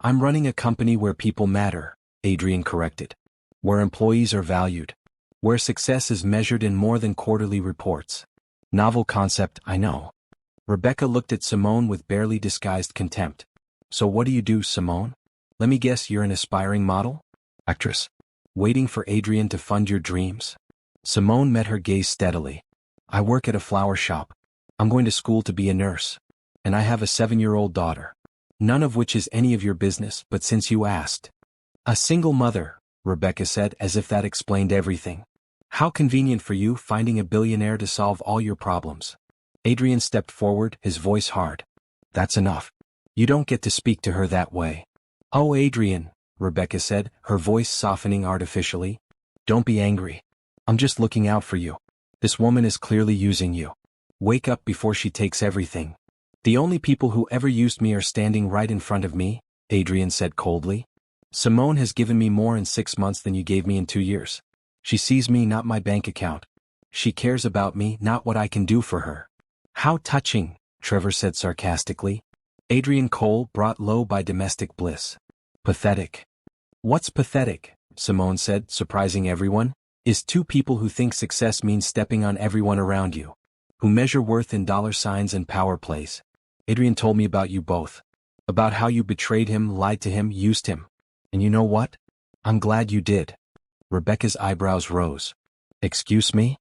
"I'm running a company where people matter," Adrian corrected. "Where employees are valued. Where success is measured in more than quarterly reports." "Novel concept, I know." Rebecca looked at Simone with barely disguised contempt. So what do you do, Simone? Let me guess, you're an aspiring model? Actress. Waiting for Adrian to fund your dreams? Simone met her gaze steadily. I work at a flower shop. I'm going to school to be a nurse. And I have a 7-year-old daughter. None of which is any of your business, but since you asked. A single mother, Rebecca said, as if that explained everything. How convenient for you, finding a billionaire to solve all your problems. Adrian stepped forward, his voice hard. That's enough. You don't get to speak to her that way. Oh, Adrian, Rebecca said, her voice softening artificially. Don't be angry. I'm just looking out for you. This woman is clearly using you. Wake up before she takes everything. The only people who ever used me are standing right in front of me, Adrian said coldly. Simone has given me more in 6 months than you gave me in 2 years. She sees me, not my bank account. She cares about me, not what I can do for her. How touching, Trevor said sarcastically. Adrian Cole, brought low by domestic bliss. Pathetic. What's pathetic, Simone said, surprising everyone, is 2 people who think success means stepping on everyone around you. Who measure worth in dollar signs and power plays. Adrian told me about you both. About how you betrayed him, lied to him, used him. And you know what? I'm glad you did. Rebecca's eyebrows rose. Excuse me?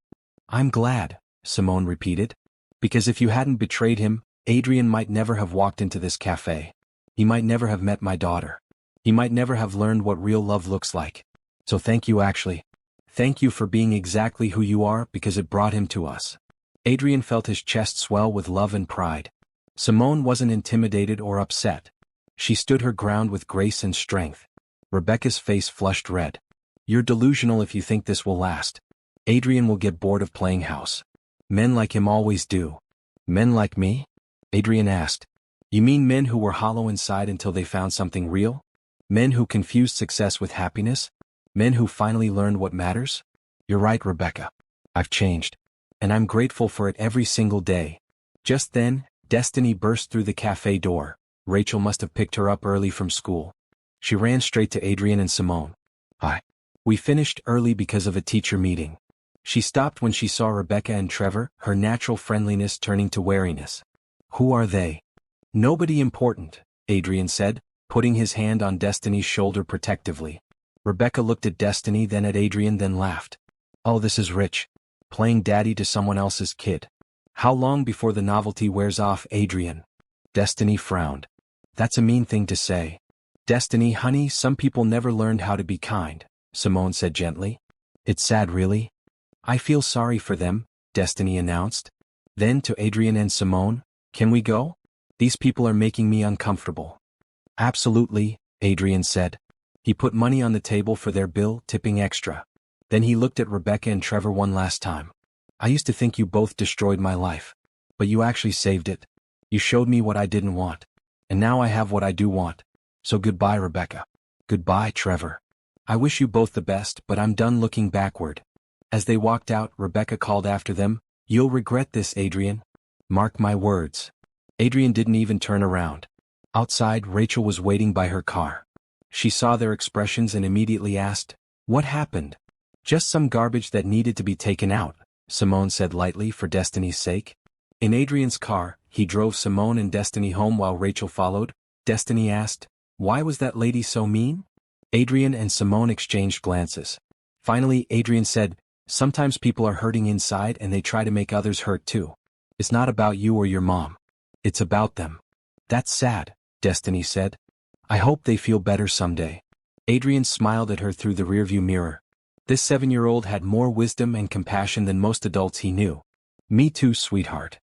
I'm glad, Simone repeated. Because if you hadn't betrayed him, Adrian might never have walked into this cafe. He might never have met my daughter. He might never have learned what real love looks like. So thank you actually. Thank you for being exactly who you are, because it brought him to us. Adrian felt his chest swell with love and pride. Simone wasn't intimidated or upset. She stood her ground with grace and strength. Rebecca's face flushed red. You're delusional if you think this will last. Adrian will get bored of playing house. Men like him always do. Men like me? Adrian asked. You mean men who were hollow inside until they found something real? Men who confused success with happiness? Men who finally learned what matters? You're right, Rebecca. I've changed. And I'm grateful for it every single day. Just then, Destiny burst through the cafe door. Rachel must have picked her up early from school. She ran straight to Adrian and Simone. Hi. We finished early because of a teacher meeting. She stopped when she saw Rebecca and Trevor, her natural friendliness turning to wariness. Who are they? Nobody important, Adrian said, putting his hand on Destiny's shoulder protectively. Rebecca looked at Destiny, then at Adrian, then laughed. Oh, this is rich. Playing daddy to someone else's kid. How long before the novelty wears off, Adrian? Destiny frowned. That's a mean thing to say. Destiny, honey, some people never learned how to be kind, Simone said gently. It's sad, really. I feel sorry for them, Destiny announced. Then to Adrian and Simone, can we go? These people are making me uncomfortable. Absolutely, Adrian said. He put money on the table for their bill, tipping extra. Then he looked at Rebecca and Trevor one last time. I used to think you both destroyed my life. But you actually saved it. You showed me what I didn't want. And now I have what I do want. So goodbye, Rebecca. Goodbye, Trevor. I wish you both the best, but I'm done looking backward. As they walked out, Rebecca called after them, You'll regret this, Adrian. Mark my words. Adrian didn't even turn around. Outside, Rachel was waiting by her car. She saw their expressions and immediately asked, What happened? Just some garbage that needed to be taken out, Simone said lightly for Destiny's sake. In Adrian's car, he drove Simone and Destiny home while Rachel followed. Destiny asked, Why was that lady so mean? Adrian and Simone exchanged glances. Finally, Adrian said, Sometimes people are hurting inside and they try to make others hurt too. It's not about you or your mom. It's about them. That's sad, Destiny said. I hope they feel better someday. Adrian smiled at her through the rearview mirror. This 7-year-old had more wisdom and compassion than most adults he knew. Me too, sweetheart.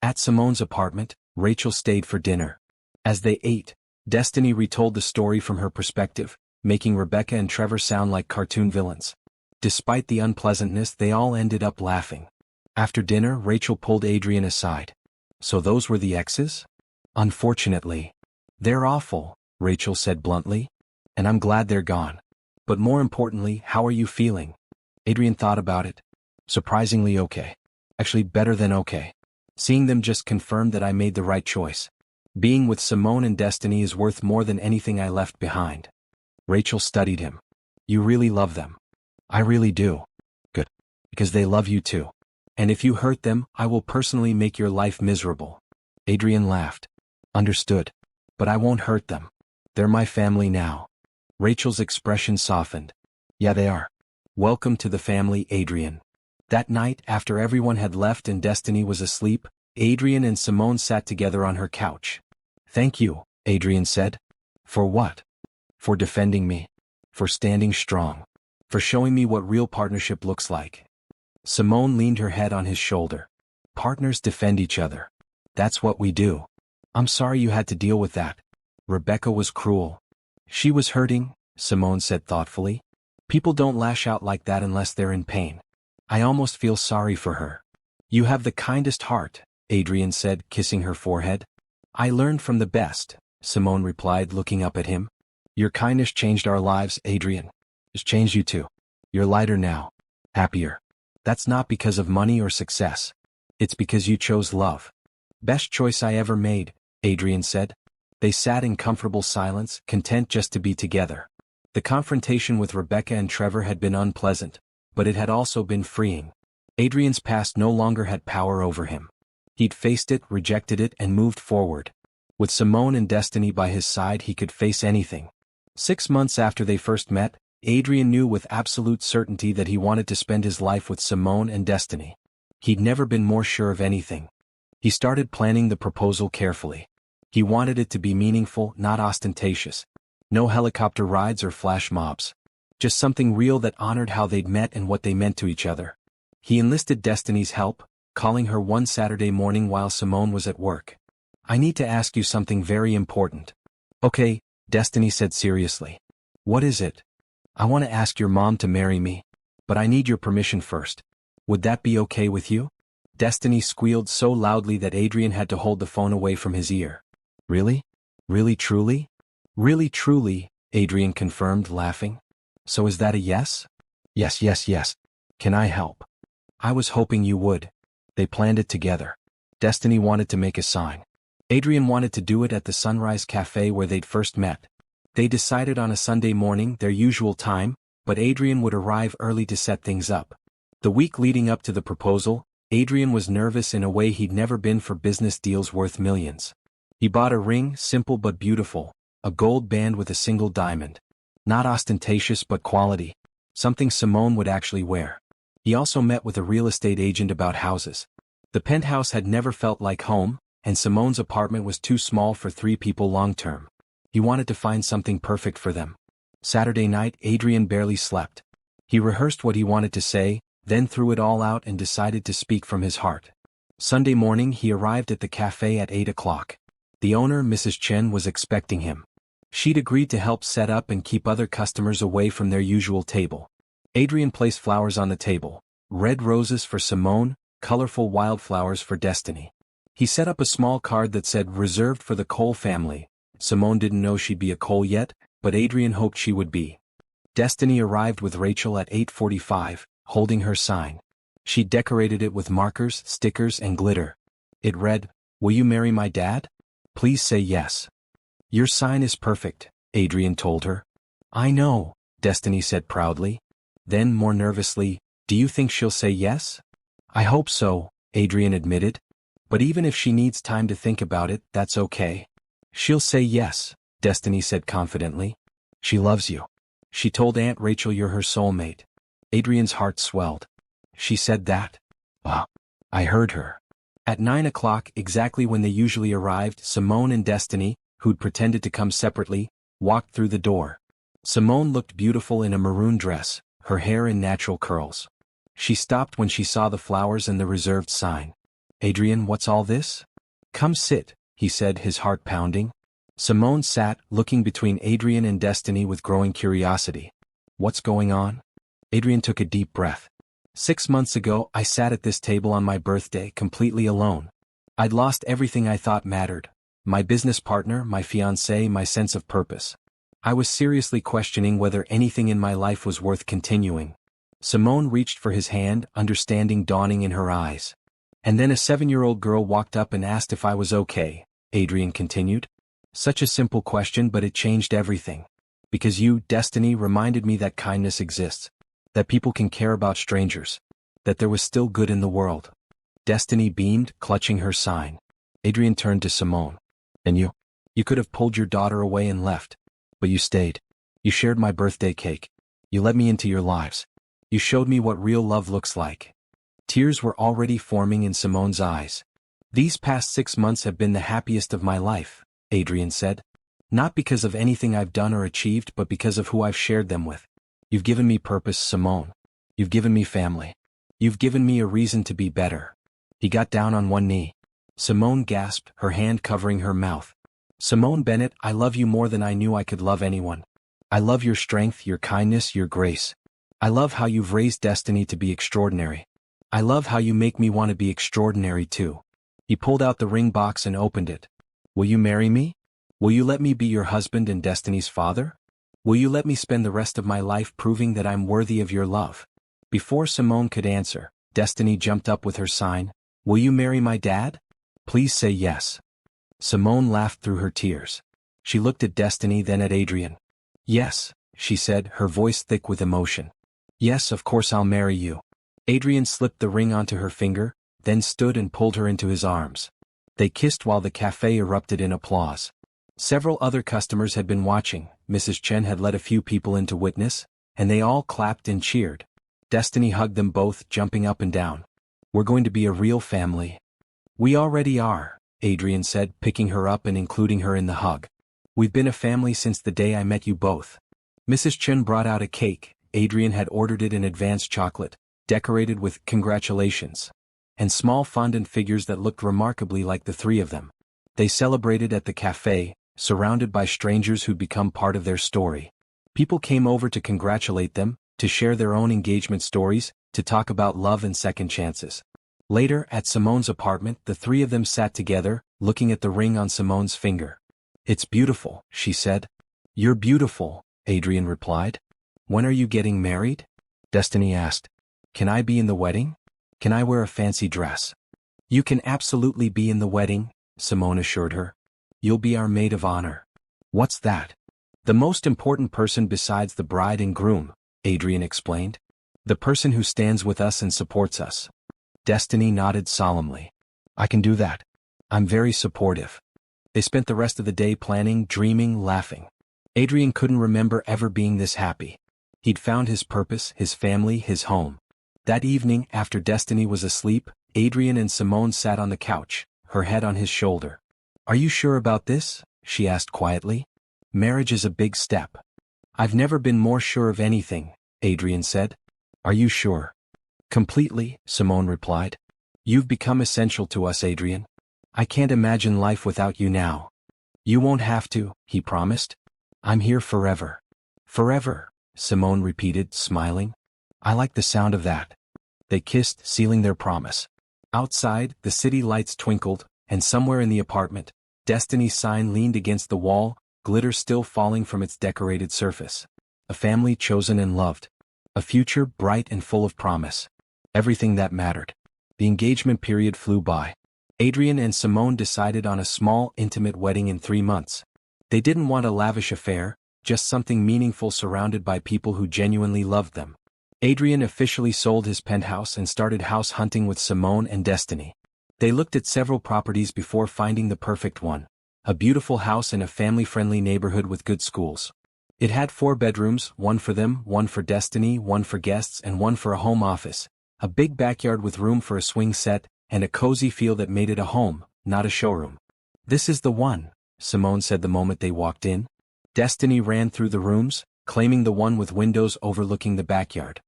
At Simone's apartment, Rachel stayed for dinner. As they ate, Destiny retold the story from her perspective, making Rebecca and Trevor sound like cartoon villains. Despite the unpleasantness, they all ended up laughing. After dinner, Rachel pulled Adrian aside. So those were the exes? Unfortunately. They're awful, Rachel said bluntly. And I'm glad they're gone. But more importantly, how are you feeling? Adrian thought about it. Surprisingly okay. Actually better than okay. Seeing them just confirmed that I made the right choice. Being with Simone and Destiny is worth more than anything I left behind. Rachel studied him. You really love them. I really do. Good. Because they love you too. And if you hurt them, I will personally make your life miserable. Adrian laughed. Understood. But I won't hurt them. They're my family now. Rachel's expression softened. Yeah, they are. Welcome to the family, Adrian. That night, after everyone had left and Destiny was asleep, Adrian and Simone sat together on her couch. Thank you, Adrian said. For what? For defending me. For standing strong. For showing me what real partnership looks like. Simone leaned her head on his shoulder. Partners defend each other. That's what we do. I'm sorry you had to deal with that. Rebecca was cruel. She was hurting, Simone said thoughtfully. People don't lash out like that unless they're in pain. I almost feel sorry for her. You have the kindest heart, Adrian said, kissing her forehead. I learned from the best, Simone replied, looking up at him. Your kindness changed our lives, Adrian. It's changed you too. You're lighter now. Happier. That's not because of money or success. It's because you chose love. Best choice I ever made, Adrian said. They sat in comfortable silence, content just to be together. The confrontation with Rebecca and Trevor had been unpleasant, but it had also been freeing. Adrian's past no longer had power over him. He'd faced it, rejected it, and moved forward. With Simone and Destiny by his side, he could face anything. 6 months after they first met, Adrian knew with absolute certainty that he wanted to spend his life with Simone and Destiny. He'd never been more sure of anything. He started planning the proposal carefully. He wanted it to be meaningful, not ostentatious. No helicopter rides or flash mobs. Just something real that honored how they'd met and what they meant to each other. He enlisted Destiny's help, calling her one Saturday morning while Simone was at work. I need to ask you something very important. Okay, Destiny said seriously. What is it? I want to ask your mom to marry me, but I need your permission first. Would that be okay with you? Destiny squealed so loudly that Adrian had to hold the phone away from his ear. Really? Really truly? Really truly, Adrian confirmed, laughing. So is that a yes? Yes, yes, yes. Can I help? I was hoping you would. They planned it together. Destiny wanted to make a sign. Adrian wanted to do it at the Sunrise Café where they'd first met. They decided on a Sunday morning, their usual time, but Adrian would arrive early to set things up. The week leading up to the proposal, Adrian was nervous in a way he'd never been for business deals worth millions. He bought a ring, simple but beautiful, a gold band with a single diamond. Not ostentatious but quality. Something Simone would actually wear. He also met with a real estate agent about houses. The penthouse had never felt like home, and Simone's apartment was too small for 3 people long-term. He wanted to find something perfect for them. Saturday night, Adrian barely slept. He rehearsed what he wanted to say, then threw it all out and decided to speak from his heart. Sunday morning he arrived at the cafe at 8 o'clock. The owner, Mrs. Chen, was expecting him. She'd agreed to help set up and keep other customers away from their usual table. Adrian placed flowers on the table, red roses for Simone, colorful wildflowers for Destiny. He set up a small card that said reserved for the Cole family. Simone didn't know she'd be a Cole yet, but Adrian hoped she would be. Destiny arrived with Rachel at 8:45, holding her sign. She decorated it with markers, stickers, and glitter. It read, "Will you marry my dad? Please say yes." Your sign is perfect, Adrian told her. I know, Destiny said proudly. Then, more nervously, do you think she'll say yes? I hope so, Adrian admitted. But even if she needs time to think about it, that's okay. She'll say yes, Destiny said confidently. She loves you. She told Aunt Rachel you're her soulmate. Adrian's heart swelled. She said that? Ah, I heard her. At 9 o'clock, exactly when they usually arrived, Simone and Destiny, who'd pretended to come separately, walked through the door. Simone looked beautiful in a maroon dress, her hair in natural curls. She stopped when she saw the flowers and the reserved sign. Adrian, what's all this? Come sit, he said, his heart pounding. Simone sat, looking between Adrian and Destiny with growing curiosity. What's going on? Adrian took a deep breath. 6 months ago, I sat at this table on my birthday, completely alone. I'd lost everything I thought mattered. My business partner, my fiancé, my sense of purpose. I was seriously questioning whether anything in my life was worth continuing. Simone reached for his hand, understanding dawning in her eyes. And then a 7-year-old girl walked up and asked if I was okay, Adrian continued. Such a simple question, but it changed everything. Because you, Destiny, reminded me that kindness exists. That people can care about strangers. That there was still good in the world. Destiny beamed, clutching her sign. Adrian turned to Simone. And you? You could have pulled your daughter away and left. But you stayed. You shared my birthday cake. You let me into your lives. You showed me what real love looks like. Tears were already forming in Simone's eyes. These past 6 months have been the happiest of my life, Adrian said. Not because of anything I've done or achieved, but because of who I've shared them with. You've given me purpose, Simone. You've given me family. You've given me a reason to be better. He got down on one knee. Simone gasped, her hand covering her mouth. Simone Bennett, I love you more than I knew I could love anyone. I love your strength, your kindness, your grace. I love how you've raised Destiny to be extraordinary. I love how you make me want to be extraordinary too. He pulled out the ring box and opened it. Will you marry me? Will you let me be your husband and Destiny's father? Will you let me spend the rest of my life proving that I'm worthy of your love? Before Simone could answer, Destiny jumped up with her sign. Will you marry my dad? Please say yes. Simone laughed through her tears. She looked at Destiny, then at Adrian. Yes, she said, her voice thick with emotion. Yes, of course I'll marry you. Adrian slipped the ring onto her finger, then stood and pulled her into his arms. They kissed while the cafe erupted in applause. Several other customers had been watching. Mrs. Chen had let a few people in to witness, and they all clapped and cheered. Destiny hugged them both, jumping up and down. We're going to be a real family. We already are, Adrian said, picking her up and including her in the hug. We've been a family since the day I met you both. Mrs. Chen brought out a cake. Adrian had ordered it in advance, chocolate, decorated with congratulations, and small fondant figures that looked remarkably like the three of them. They celebrated at the cafe, surrounded by strangers who'd become part of their story. People came over to congratulate them, to share their own engagement stories, to talk about love and second chances. Later, at Simone's apartment, the three of them sat together, looking at the ring on Simone's finger. It's beautiful, she said. You're beautiful, Adrian replied. When are you getting married? Destiny asked. Can I be in the wedding? Can I wear a fancy dress? You can absolutely be in the wedding, Simone assured her. You'll be our maid of honor. What's that? The most important person besides the bride and groom, Adrian explained. The person who stands with us and supports us. Destiny nodded solemnly. I can do that. I'm very supportive. They spent the rest of the day planning, dreaming, laughing. Adrian couldn't remember ever being this happy. He'd found his purpose, his family, his home. That evening, after Destiny was asleep, Adrian and Simone sat on the couch, her head on his shoulder. Are you sure about this? She asked quietly. Marriage is a big step. I've never been more sure of anything, Adrian said. Are you sure? Completely, Simone replied. You've become essential to us, Adrian. I can't imagine life without you now. You won't have to, he promised. I'm here forever. Forever, Simone repeated, smiling. I like the sound of that. They kissed, sealing their promise. Outside, the city lights twinkled, and somewhere in the apartment, Destiny's sign leaned against the wall, glitter still falling from its decorated surface. A family chosen and loved. A future bright and full of promise. Everything that mattered. The engagement period flew by. Adrian and Simone decided on a small, intimate wedding in 3 months. They didn't want a lavish affair, just something meaningful surrounded by people who genuinely loved them. Adrian officially sold his penthouse and started house hunting with Simone and Destiny. They looked at several properties before finding the perfect one. A beautiful house in a family-friendly neighborhood with good schools. It had 4 bedrooms, one for them, one for Destiny, one for guests, and one for a home office. A big backyard with room for a swing set, and a cozy feel that made it a home, not a showroom. This is the one, Simone said the moment they walked in. Destiny ran through the rooms, claiming the one with windows overlooking the backyard.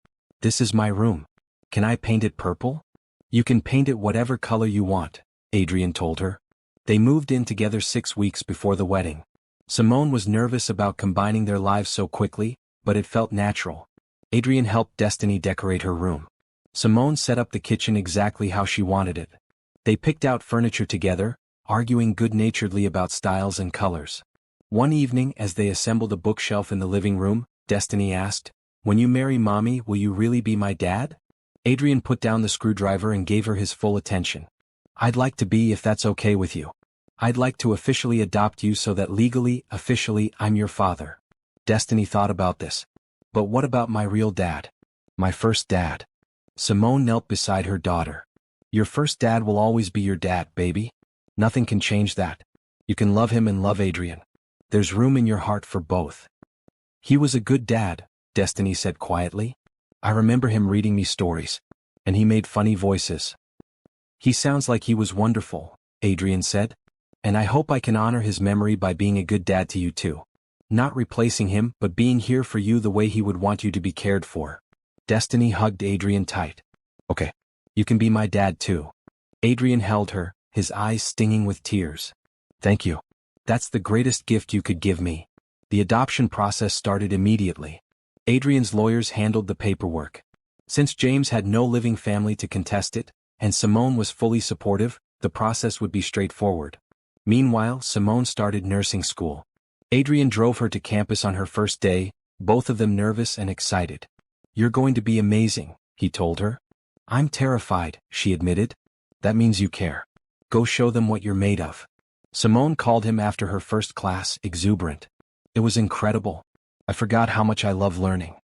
This is my room. Can I paint it purple? You can paint it whatever color you want, Adrian told her. They moved in together 6 weeks before the wedding. Simone was nervous about combining their lives so quickly, but it felt natural. Adrian helped Destiny decorate her room. Simone set up the kitchen exactly how she wanted it. They picked out furniture together, arguing good-naturedly about styles and colors. One evening, as they assembled a bookshelf in the living room, Destiny asked, When you marry Mommy, will you really be my dad? Adrian put down the screwdriver and gave her his full attention. I'd like to be if that's okay with you. I'd like to officially adopt you so that legally, officially, I'm your father. Destiny thought about this. But what about my real dad? My first dad. Simone knelt beside her daughter. Your first dad will always be your dad, baby. Nothing can change that. You can love him and love Adrian. There's room in your heart for both. He was a good dad, Destiny said quietly. I remember him reading me stories. And he made funny voices. He sounds like he was wonderful, Adrian said. And I hope I can honor his memory by being a good dad to you too. Not replacing him, but being here for you the way he would want you to be cared for. Destiny hugged Adrian tight. Okay. You can be my dad too. Adrian held her, his eyes stinging with tears. Thank you. That's the greatest gift you could give me. The adoption process started immediately. Adrian's lawyers handled the paperwork. Since James had no living family to contest it, and Simone was fully supportive, the process would be straightforward. Meanwhile, Simone started nursing school. Adrian drove her to campus on her first day, both of them nervous and excited. You're going to be amazing, he told her. I'm terrified, she admitted. That means you care. Go show them what you're made of. Simone called him after her first class, exuberant. It was incredible. I forgot how much I love learning.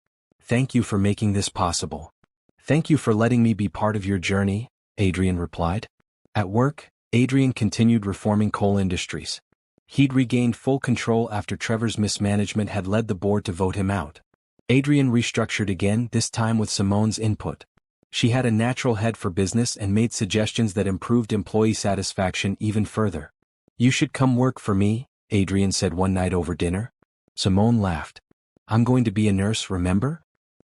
Thank you for making this possible. Thank you for letting me be part of your journey, Adrian replied. At work, Adrian continued reforming coal industries. He'd regained full control after Trevor's mismanagement had led the board to vote him out. Adrian restructured again, this time with Simone's input. She had a natural head for business and made suggestions that improved employee satisfaction even further. You should come work for me, Adrian said one night over dinner. Simone laughed. I'm going to be a nurse, remember?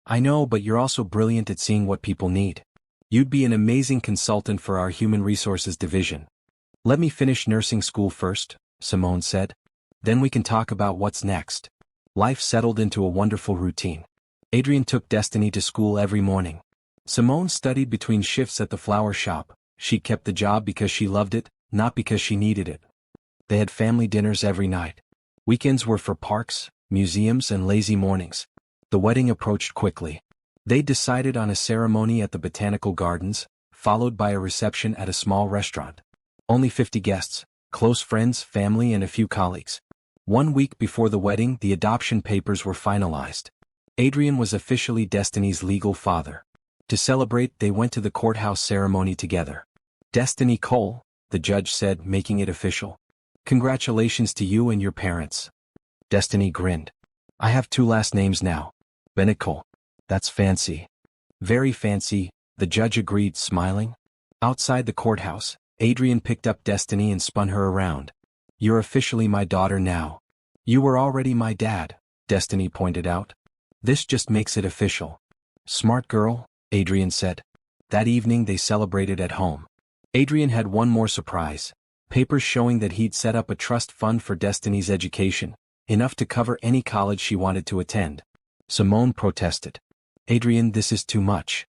I know, but you're also brilliant at seeing what people need. You'd be an amazing consultant for our human resources division. Let me finish nursing school first, Simone said. Then we can talk about what's next. Life settled into a wonderful routine. Adrian took Destiny to school every morning. Simone studied between shifts at the flower shop. She kept the job because she loved it, not because she needed it. They had family dinners every night. Weekends were for parks, museums, and lazy mornings. The wedding approached quickly. They decided on a ceremony at the Botanical Gardens, followed by a reception at a small restaurant. Only 50 guests, close friends, family, and a few colleagues. 1 week before the wedding, the adoption papers were finalized. Adrian was officially Destiny's legal father. To celebrate, they went to the courthouse ceremony together. Destiny Cole, the judge said, making it official. Congratulations to you and your parents. Destiny grinned. I have 2 last names now. Bennett Cole. That's fancy. Very fancy, the judge agreed, smiling. Outside the courthouse, Adrian picked up Destiny and spun her around. You're officially my daughter now. You were already my dad, Destiny pointed out. This just makes it official. Smart girl, Adrian said. That evening they celebrated at home. Adrian had one more surprise. Papers showing that he'd set up a trust fund for Destiny's education, enough to cover any college she wanted to attend. Simone protested. Adrian, this is too much.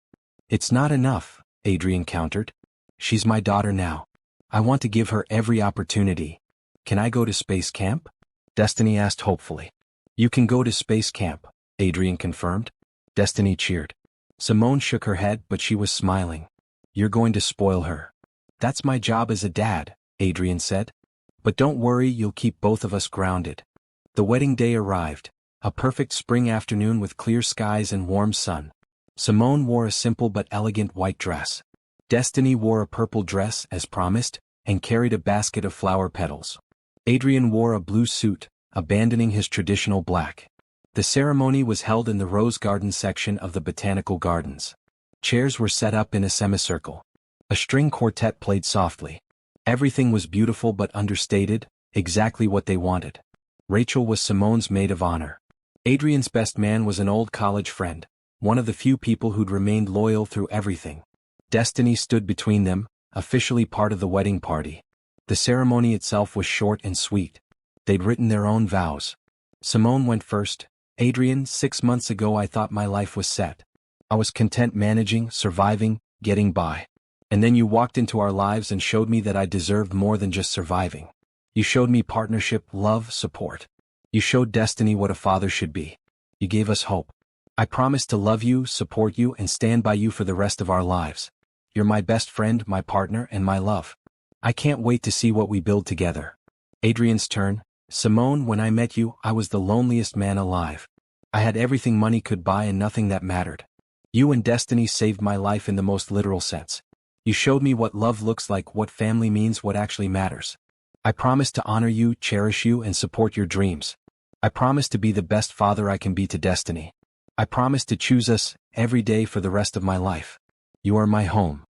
It's not enough, Adrian countered. She's my daughter now. I want to give her every opportunity. Can I go to space camp? Destiny asked hopefully. You can go to space camp, Adrian confirmed. Destiny cheered. Simone shook her head, but she was smiling. You're going to spoil her. That's my job as a dad, Adrian said. But don't worry, you'll keep both of us grounded. The wedding day arrived. A perfect spring afternoon with clear skies and warm sun. Simone wore a simple but elegant white dress. Destiny wore a purple dress, as promised, and carried a basket of flower petals. Adrian wore a blue suit, abandoning his traditional black. The ceremony was held in the Rose Garden section of the Botanical Gardens. Chairs were set up in a semicircle. A string quartet played softly. Everything was beautiful but understated, exactly what they wanted. Rachel was Simone's maid of honor. Adrian's best man was an old college friend, one of the few people who'd remained loyal through everything. Destiny stood between them, officially part of the wedding party. The ceremony itself was short and sweet. They'd written their own vows. Simone went first. Adrian, 6 months ago I thought my life was set. I was content managing, surviving, getting by. And then you walked into our lives and showed me that I deserved more than just surviving. You showed me partnership, love, support. You showed Destiny what a father should be. You gave us hope. I promise to love you, support you, and stand by you for the rest of our lives. You're my best friend, my partner, and my love. I can't wait to see what we build together. Adrian's turn. Simone, when I met you, I was the loneliest man alive. I had everything money could buy and nothing that mattered. You and Destiny saved my life in the most literal sense. You showed me what love looks like, what family means, what actually matters. I promise to honor you, cherish you, and support your dreams. I promise to be the best father I can be to Destiny. I promise to choose us every day for the rest of my life. You are my home.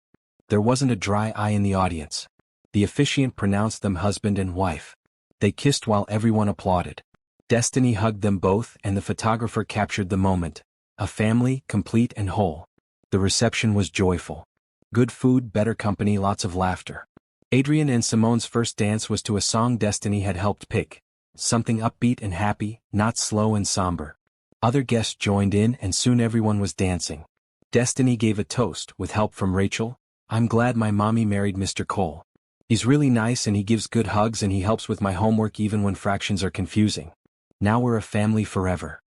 There wasn't a dry eye in the audience. The officiant pronounced them husband and wife. They kissed while everyone applauded. Destiny hugged them both and the photographer captured the moment. A family, complete and whole. The reception was joyful. Good food, better company, lots of laughter. Adrian and Simone's first dance was to a song Destiny had helped pick. Something upbeat and happy, not slow and somber. Other guests joined in and soon everyone was dancing. Destiny gave a toast with help from Rachel. I'm glad my mommy married Mr. Cole. He's really nice and he gives good hugs and he helps with my homework even when fractions are confusing. Now we're a family forever.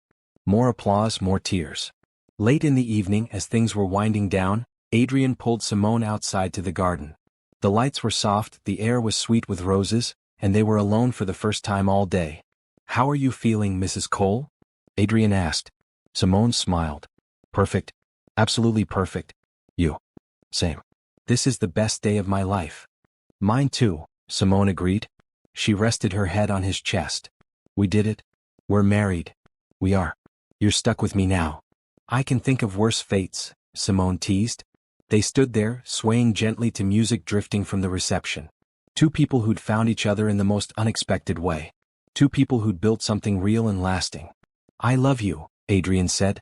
More applause, more tears. Late in the evening, as things were winding down, Adrian pulled Simone outside to the garden. The lights were soft, the air was sweet with roses, and they were alone for the first time all day. How are you feeling, Mrs. Cole? Adrian asked. Simone smiled. Perfect. Absolutely perfect. You. Same. This is the best day of my life. Mine too, Simone agreed. She rested her head on his chest. We did it. We're married. We are. You're stuck with me now. I can think of worse fates, Simone teased. They stood there, swaying gently to music drifting from the reception. Two people who'd found each other in the most unexpected way. Two people who'd built something real and lasting. I love you, Adrian said.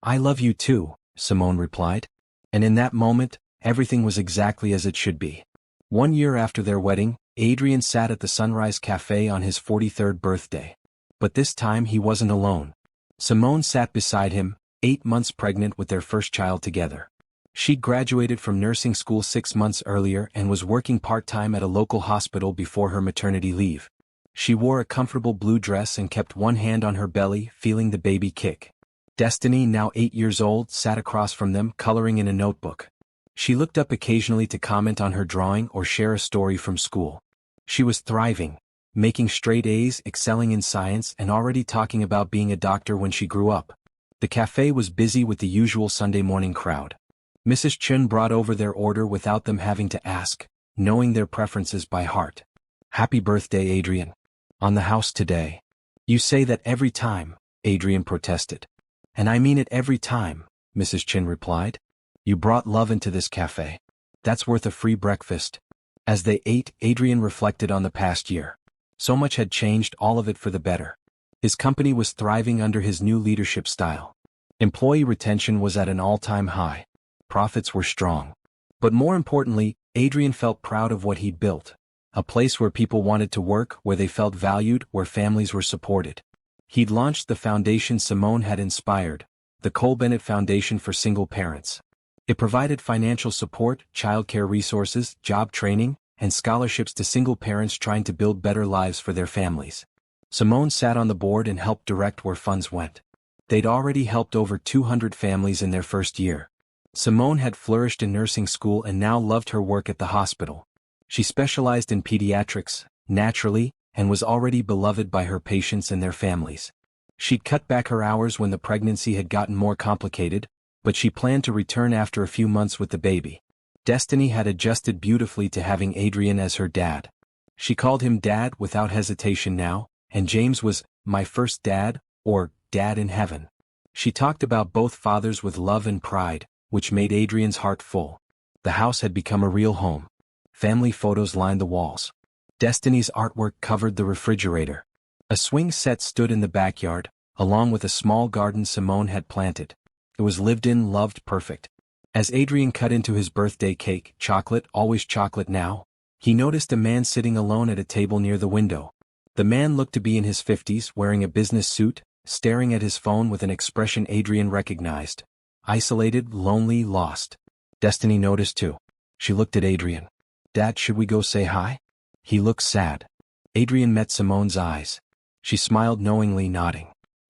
I love you too, Simone replied. And in that moment, everything was exactly as it should be. 1 year after their wedding, Adrian sat at the Sunrise Café on his 43rd birthday. But this time he wasn't alone. Simone sat beside him, 8 months pregnant with their first child together. She'd graduated from nursing school 6 months earlier and was working part-time at a local hospital before her maternity leave. She wore a comfortable blue dress and kept one hand on her belly, feeling the baby kick. Destiny, now 8 years old, sat across from them, coloring in a notebook. She looked up occasionally to comment on her drawing or share a story from school. She was thriving, making straight A's, excelling in science, and already talking about being a doctor when she grew up. The cafe was busy with the usual Sunday morning crowd. Mrs. Chun brought over their order without them having to ask, knowing their preferences by heart. Happy birthday, Adrian. On the house today. You say that every time, Adrian protested. And I mean it every time, Mrs. Chun replied. You brought love into this cafe. That's worth a free breakfast. As they ate, Adrian reflected on the past year. So much had changed, all of it for the better. His company was thriving under his new leadership style. Employee retention was at an all-time high. Profits were strong. But more importantly, Adrian felt proud of what he'd built. A place where people wanted to work, where they felt valued, where families were supported. He'd launched the foundation Simone had inspired, the Cole Bennett Foundation for Single Parents. It provided financial support, childcare resources, job training, and scholarships to single parents trying to build better lives for their families. Simone sat on the board and helped direct where funds went. They'd already helped over 200 families in their first year. Simone had flourished in nursing school and now loved her work at the hospital. She specialized in pediatrics, naturally, and was already beloved by her patients and their families. She'd cut back her hours when the pregnancy had gotten more complicated, but she planned to return after a few months with the baby. Destiny had adjusted beautifully to having Adrian as her dad. She called him Dad without hesitation now, and James was, my first dad, or Dad in heaven. She talked about both fathers with love and pride, which made Adrian's heart full. The house had become a real home. Family photos lined the walls. Destiny's artwork covered the refrigerator. A swing set stood in the backyard, along with a small garden Simone had planted. It was lived in, loved, perfect. As Adrian cut into his birthday cake, chocolate, always chocolate now, he noticed a man sitting alone at a table near the window. The man looked to be in his 50s, wearing a business suit, staring at his phone with an expression Adrian recognized. Isolated, lonely, lost. Destiny noticed too. She looked at Adrian. Dad, should we go say hi? He looked sad. Adrian met Simone's eyes. She smiled knowingly, nodding.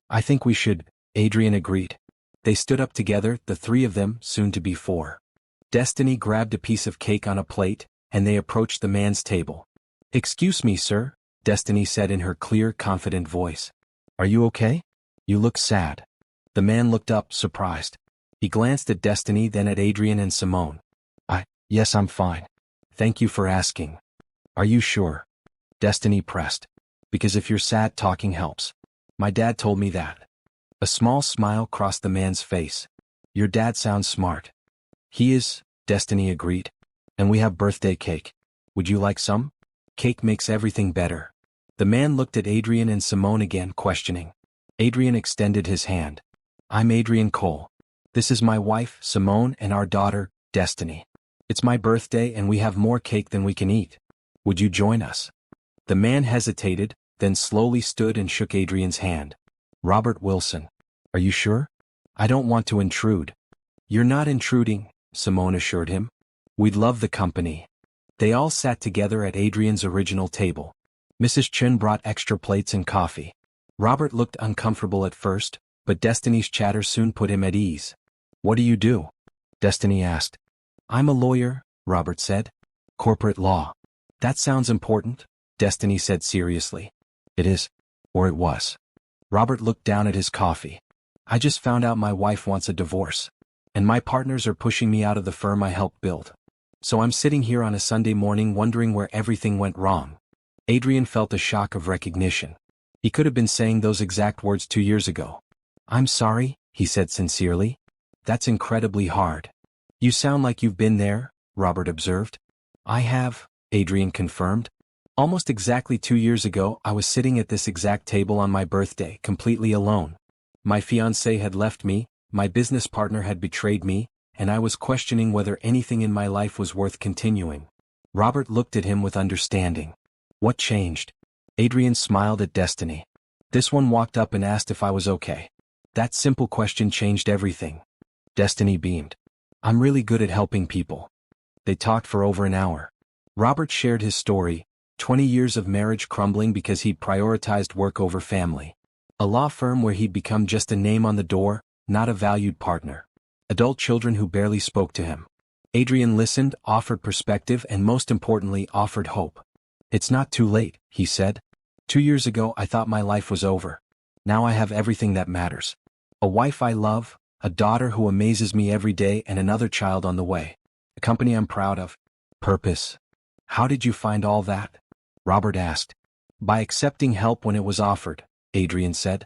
I think we should, Adrian agreed. They stood up together, the three of them, soon to be four. Destiny grabbed a piece of cake on a plate, and they approached the man's table. Excuse me, sir, Destiny said in her clear, confident voice. Are you okay? You look sad. The man looked up, surprised. He glanced at Destiny, then at Adrian and Simone. Yes, I'm fine. Thank you for asking. Are you sure? Destiny pressed. Because if you're sad, talking helps. My dad told me that. A small smile crossed the man's face. Your dad sounds smart. He is, Destiny agreed. And we have birthday cake. Would you like some? Cake makes everything better. The man looked at Adrian and Simone again, questioning. Adrian extended his hand. I'm Adrian Cole. This is my wife, Simone, and our daughter, Destiny. It's my birthday and we have more cake than we can eat. Would you join us? The man hesitated, then slowly stood and shook Adrian's hand. Robert Wilson. Are you sure? I don't want to intrude. You're not intruding, Simone assured him. We'd love the company. They all sat together at Adrian's original table. Mrs. Chen brought extra plates and coffee. Robert looked uncomfortable at first, but Destiny's chatter soon put him at ease. What do you do? Destiny asked. I'm a lawyer, Robert said. Corporate law. That sounds important, Destiny said seriously. It is. Or it was. Robert looked down at his coffee. I just found out my wife wants a divorce. And my partners are pushing me out of the firm I helped build. So I'm sitting here on a Sunday morning wondering where everything went wrong. Adrian felt a shock of recognition. He could have been saying those exact words 2 years ago. I'm sorry, he said sincerely. That's incredibly hard. You sound like you've been there, Robert observed. I have, Adrian confirmed. Almost exactly 2 years ago, I was sitting at this exact table on my birthday, completely alone. My fiancé had left me, my business partner had betrayed me, and I was questioning whether anything in my life was worth continuing. Robert looked at him with understanding. What changed? Adrian smiled at Destiny. This one walked up and asked if I was okay. That simple question changed everything. Destiny beamed. I'm really good at helping people. They talked for over an hour. Robert shared his story, 20 years of marriage crumbling because he'd prioritized work over family. A law firm where he'd become just a name on the door, not a valued partner. Adult children who barely spoke to him. Adrian listened, offered perspective, and most importantly, offered hope. It's not too late, he said. 2 years ago I thought my life was over. Now I have everything that matters. A wife I love, a daughter who amazes me every day, and another child on the way. A company I'm proud of. Purpose. How did you find all that? Robert asked. By accepting help when it was offered, Adrian said.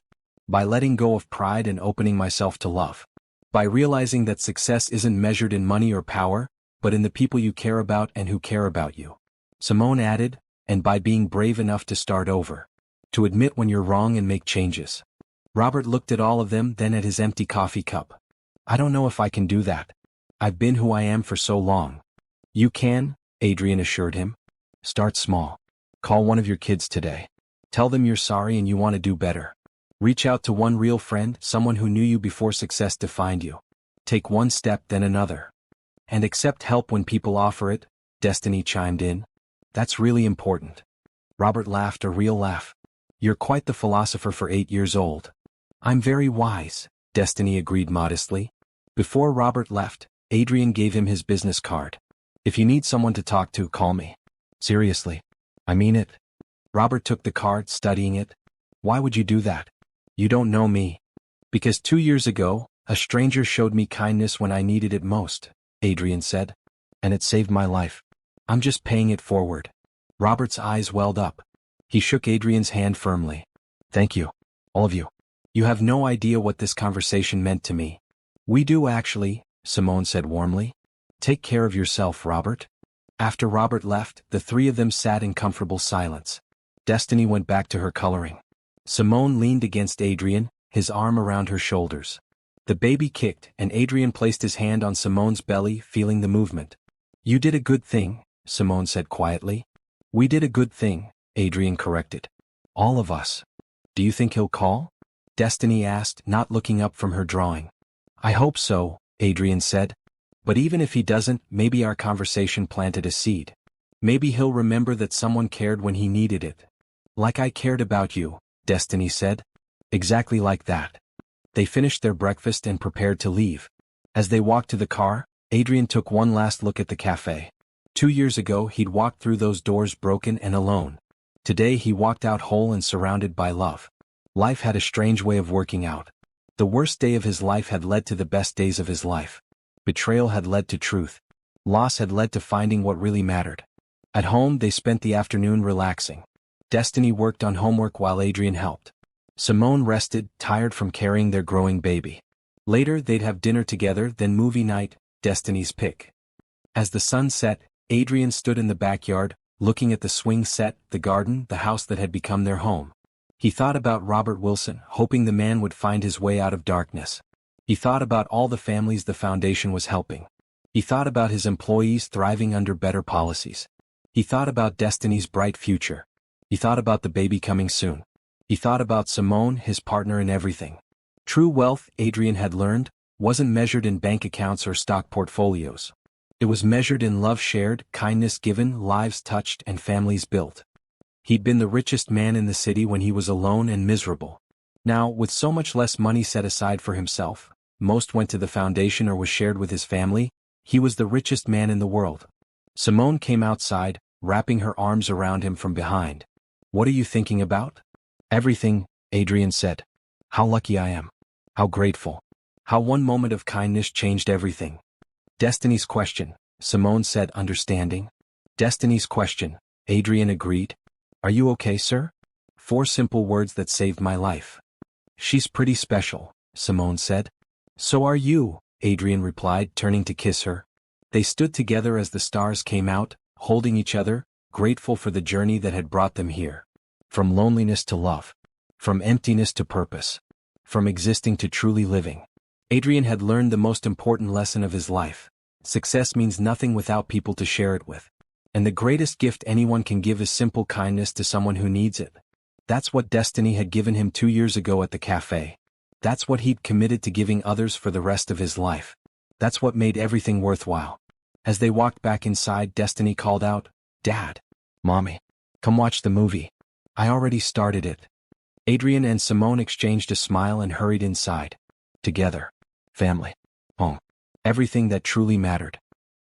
By letting go of pride and opening myself to love. By realizing that success isn't measured in money or power, but in the people you care about and who care about you. Simone added, and by being brave enough to start over. To admit when you're wrong and make changes. Robert looked at all of them, then at his empty coffee cup. I don't know if I can do that. I've been who I am for so long. You can, Adrian assured him. Start small. Call one of your kids today. Tell them you're sorry and you want to do better. Reach out to one real friend, someone who knew you before success defined you. Take one step, then another. And accept help when people offer it, Destiny chimed in. That's really important. Robert laughed, a real laugh. You're quite the philosopher for 8 years old. I'm very wise, Destiny agreed modestly. Before Robert left, Adrian gave him his business card. If you need someone to talk to, call me. Seriously. I mean it. Robert took the card, studying it. Why would you do that? You don't know me. Because 2 years ago, a stranger showed me kindness when I needed it most, Adrian said. And it saved my life. I'm just paying it forward. Robert's eyes welled up. He shook Adrian's hand firmly. Thank you. All of you. You have no idea what this conversation meant to me. We do actually, Simone said warmly. Take care of yourself, Robert. After Robert left, the three of them sat in comfortable silence. Destiny went back to her coloring. Simone leaned against Adrian, his arm around her shoulders. The baby kicked, and Adrian placed his hand on Simone's belly, feeling the movement. You did a good thing, Simone said quietly. We did a good thing, Adrian corrected. All of us. Do you think he'll call? Destiny asked, not looking up from her drawing. I hope so, Adrian said. But even if he doesn't, maybe our conversation planted a seed. Maybe he'll remember that someone cared when he needed it. Like I cared about you, Destiny said. Exactly like that. They finished their breakfast and prepared to leave. As they walked to the car, Adrian took one last look at the cafe. 2 years ago he'd walked through those doors broken and alone. Today he walked out whole and surrounded by love. Life had a strange way of working out. The worst day of his life had led to the best days of his life. Betrayal had led to truth. Loss had led to finding what really mattered. At home they spent the afternoon relaxing. Destiny worked on homework while Adrian helped. Simone rested, tired from carrying their growing baby. Later they'd have dinner together, then movie night, Destiny's pick. As the sun set, Adrian stood in the backyard, looking at the swing set, the garden, the house that had become their home. He thought about Robert Wilson, hoping the man would find his way out of darkness. He thought about all the families the foundation was helping. He thought about his employees thriving under better policies. He thought about Destiny's bright future. He thought about the baby coming soon. He thought about Simone, his partner in everything. True wealth, Adrian had learned, wasn't measured in bank accounts or stock portfolios. It was measured in love shared, kindness given, lives touched, and families built. He'd been the richest man in the city when he was alone and miserable. Now, with so much less money set aside for himself, most went to the foundation or was shared with his family, he was the richest man in the world. Simone came outside, wrapping her arms around him from behind. "What are you thinking about?" "Everything," Adrian said. "How lucky I am. How grateful. How one moment of kindness changed everything." "Destiny's question," Simone said, understanding. "Destiny's question," Adrian agreed. "Are you okay, sir?" 4 simple words that saved my life. "She's pretty special," Simone said. "So are you," Adrian replied, turning to kiss her. They stood together as the stars came out, holding each other, grateful for the journey that had brought them here. From loneliness to love. From emptiness to purpose. From existing to truly living. Adrian had learned the most important lesson of his life. Success means nothing without people to share it with. And the greatest gift anyone can give is simple kindness to someone who needs it. That's what Destiny had given him 2 years ago at the cafe. That's what he'd committed to giving others for the rest of his life. That's what made everything worthwhile. As they walked back inside, Destiny called out, "Dad, Mommy, come watch the movie. I already started it." Adrian and Simone exchanged a smile and hurried inside. Together. Family. Home. Everything that truly mattered.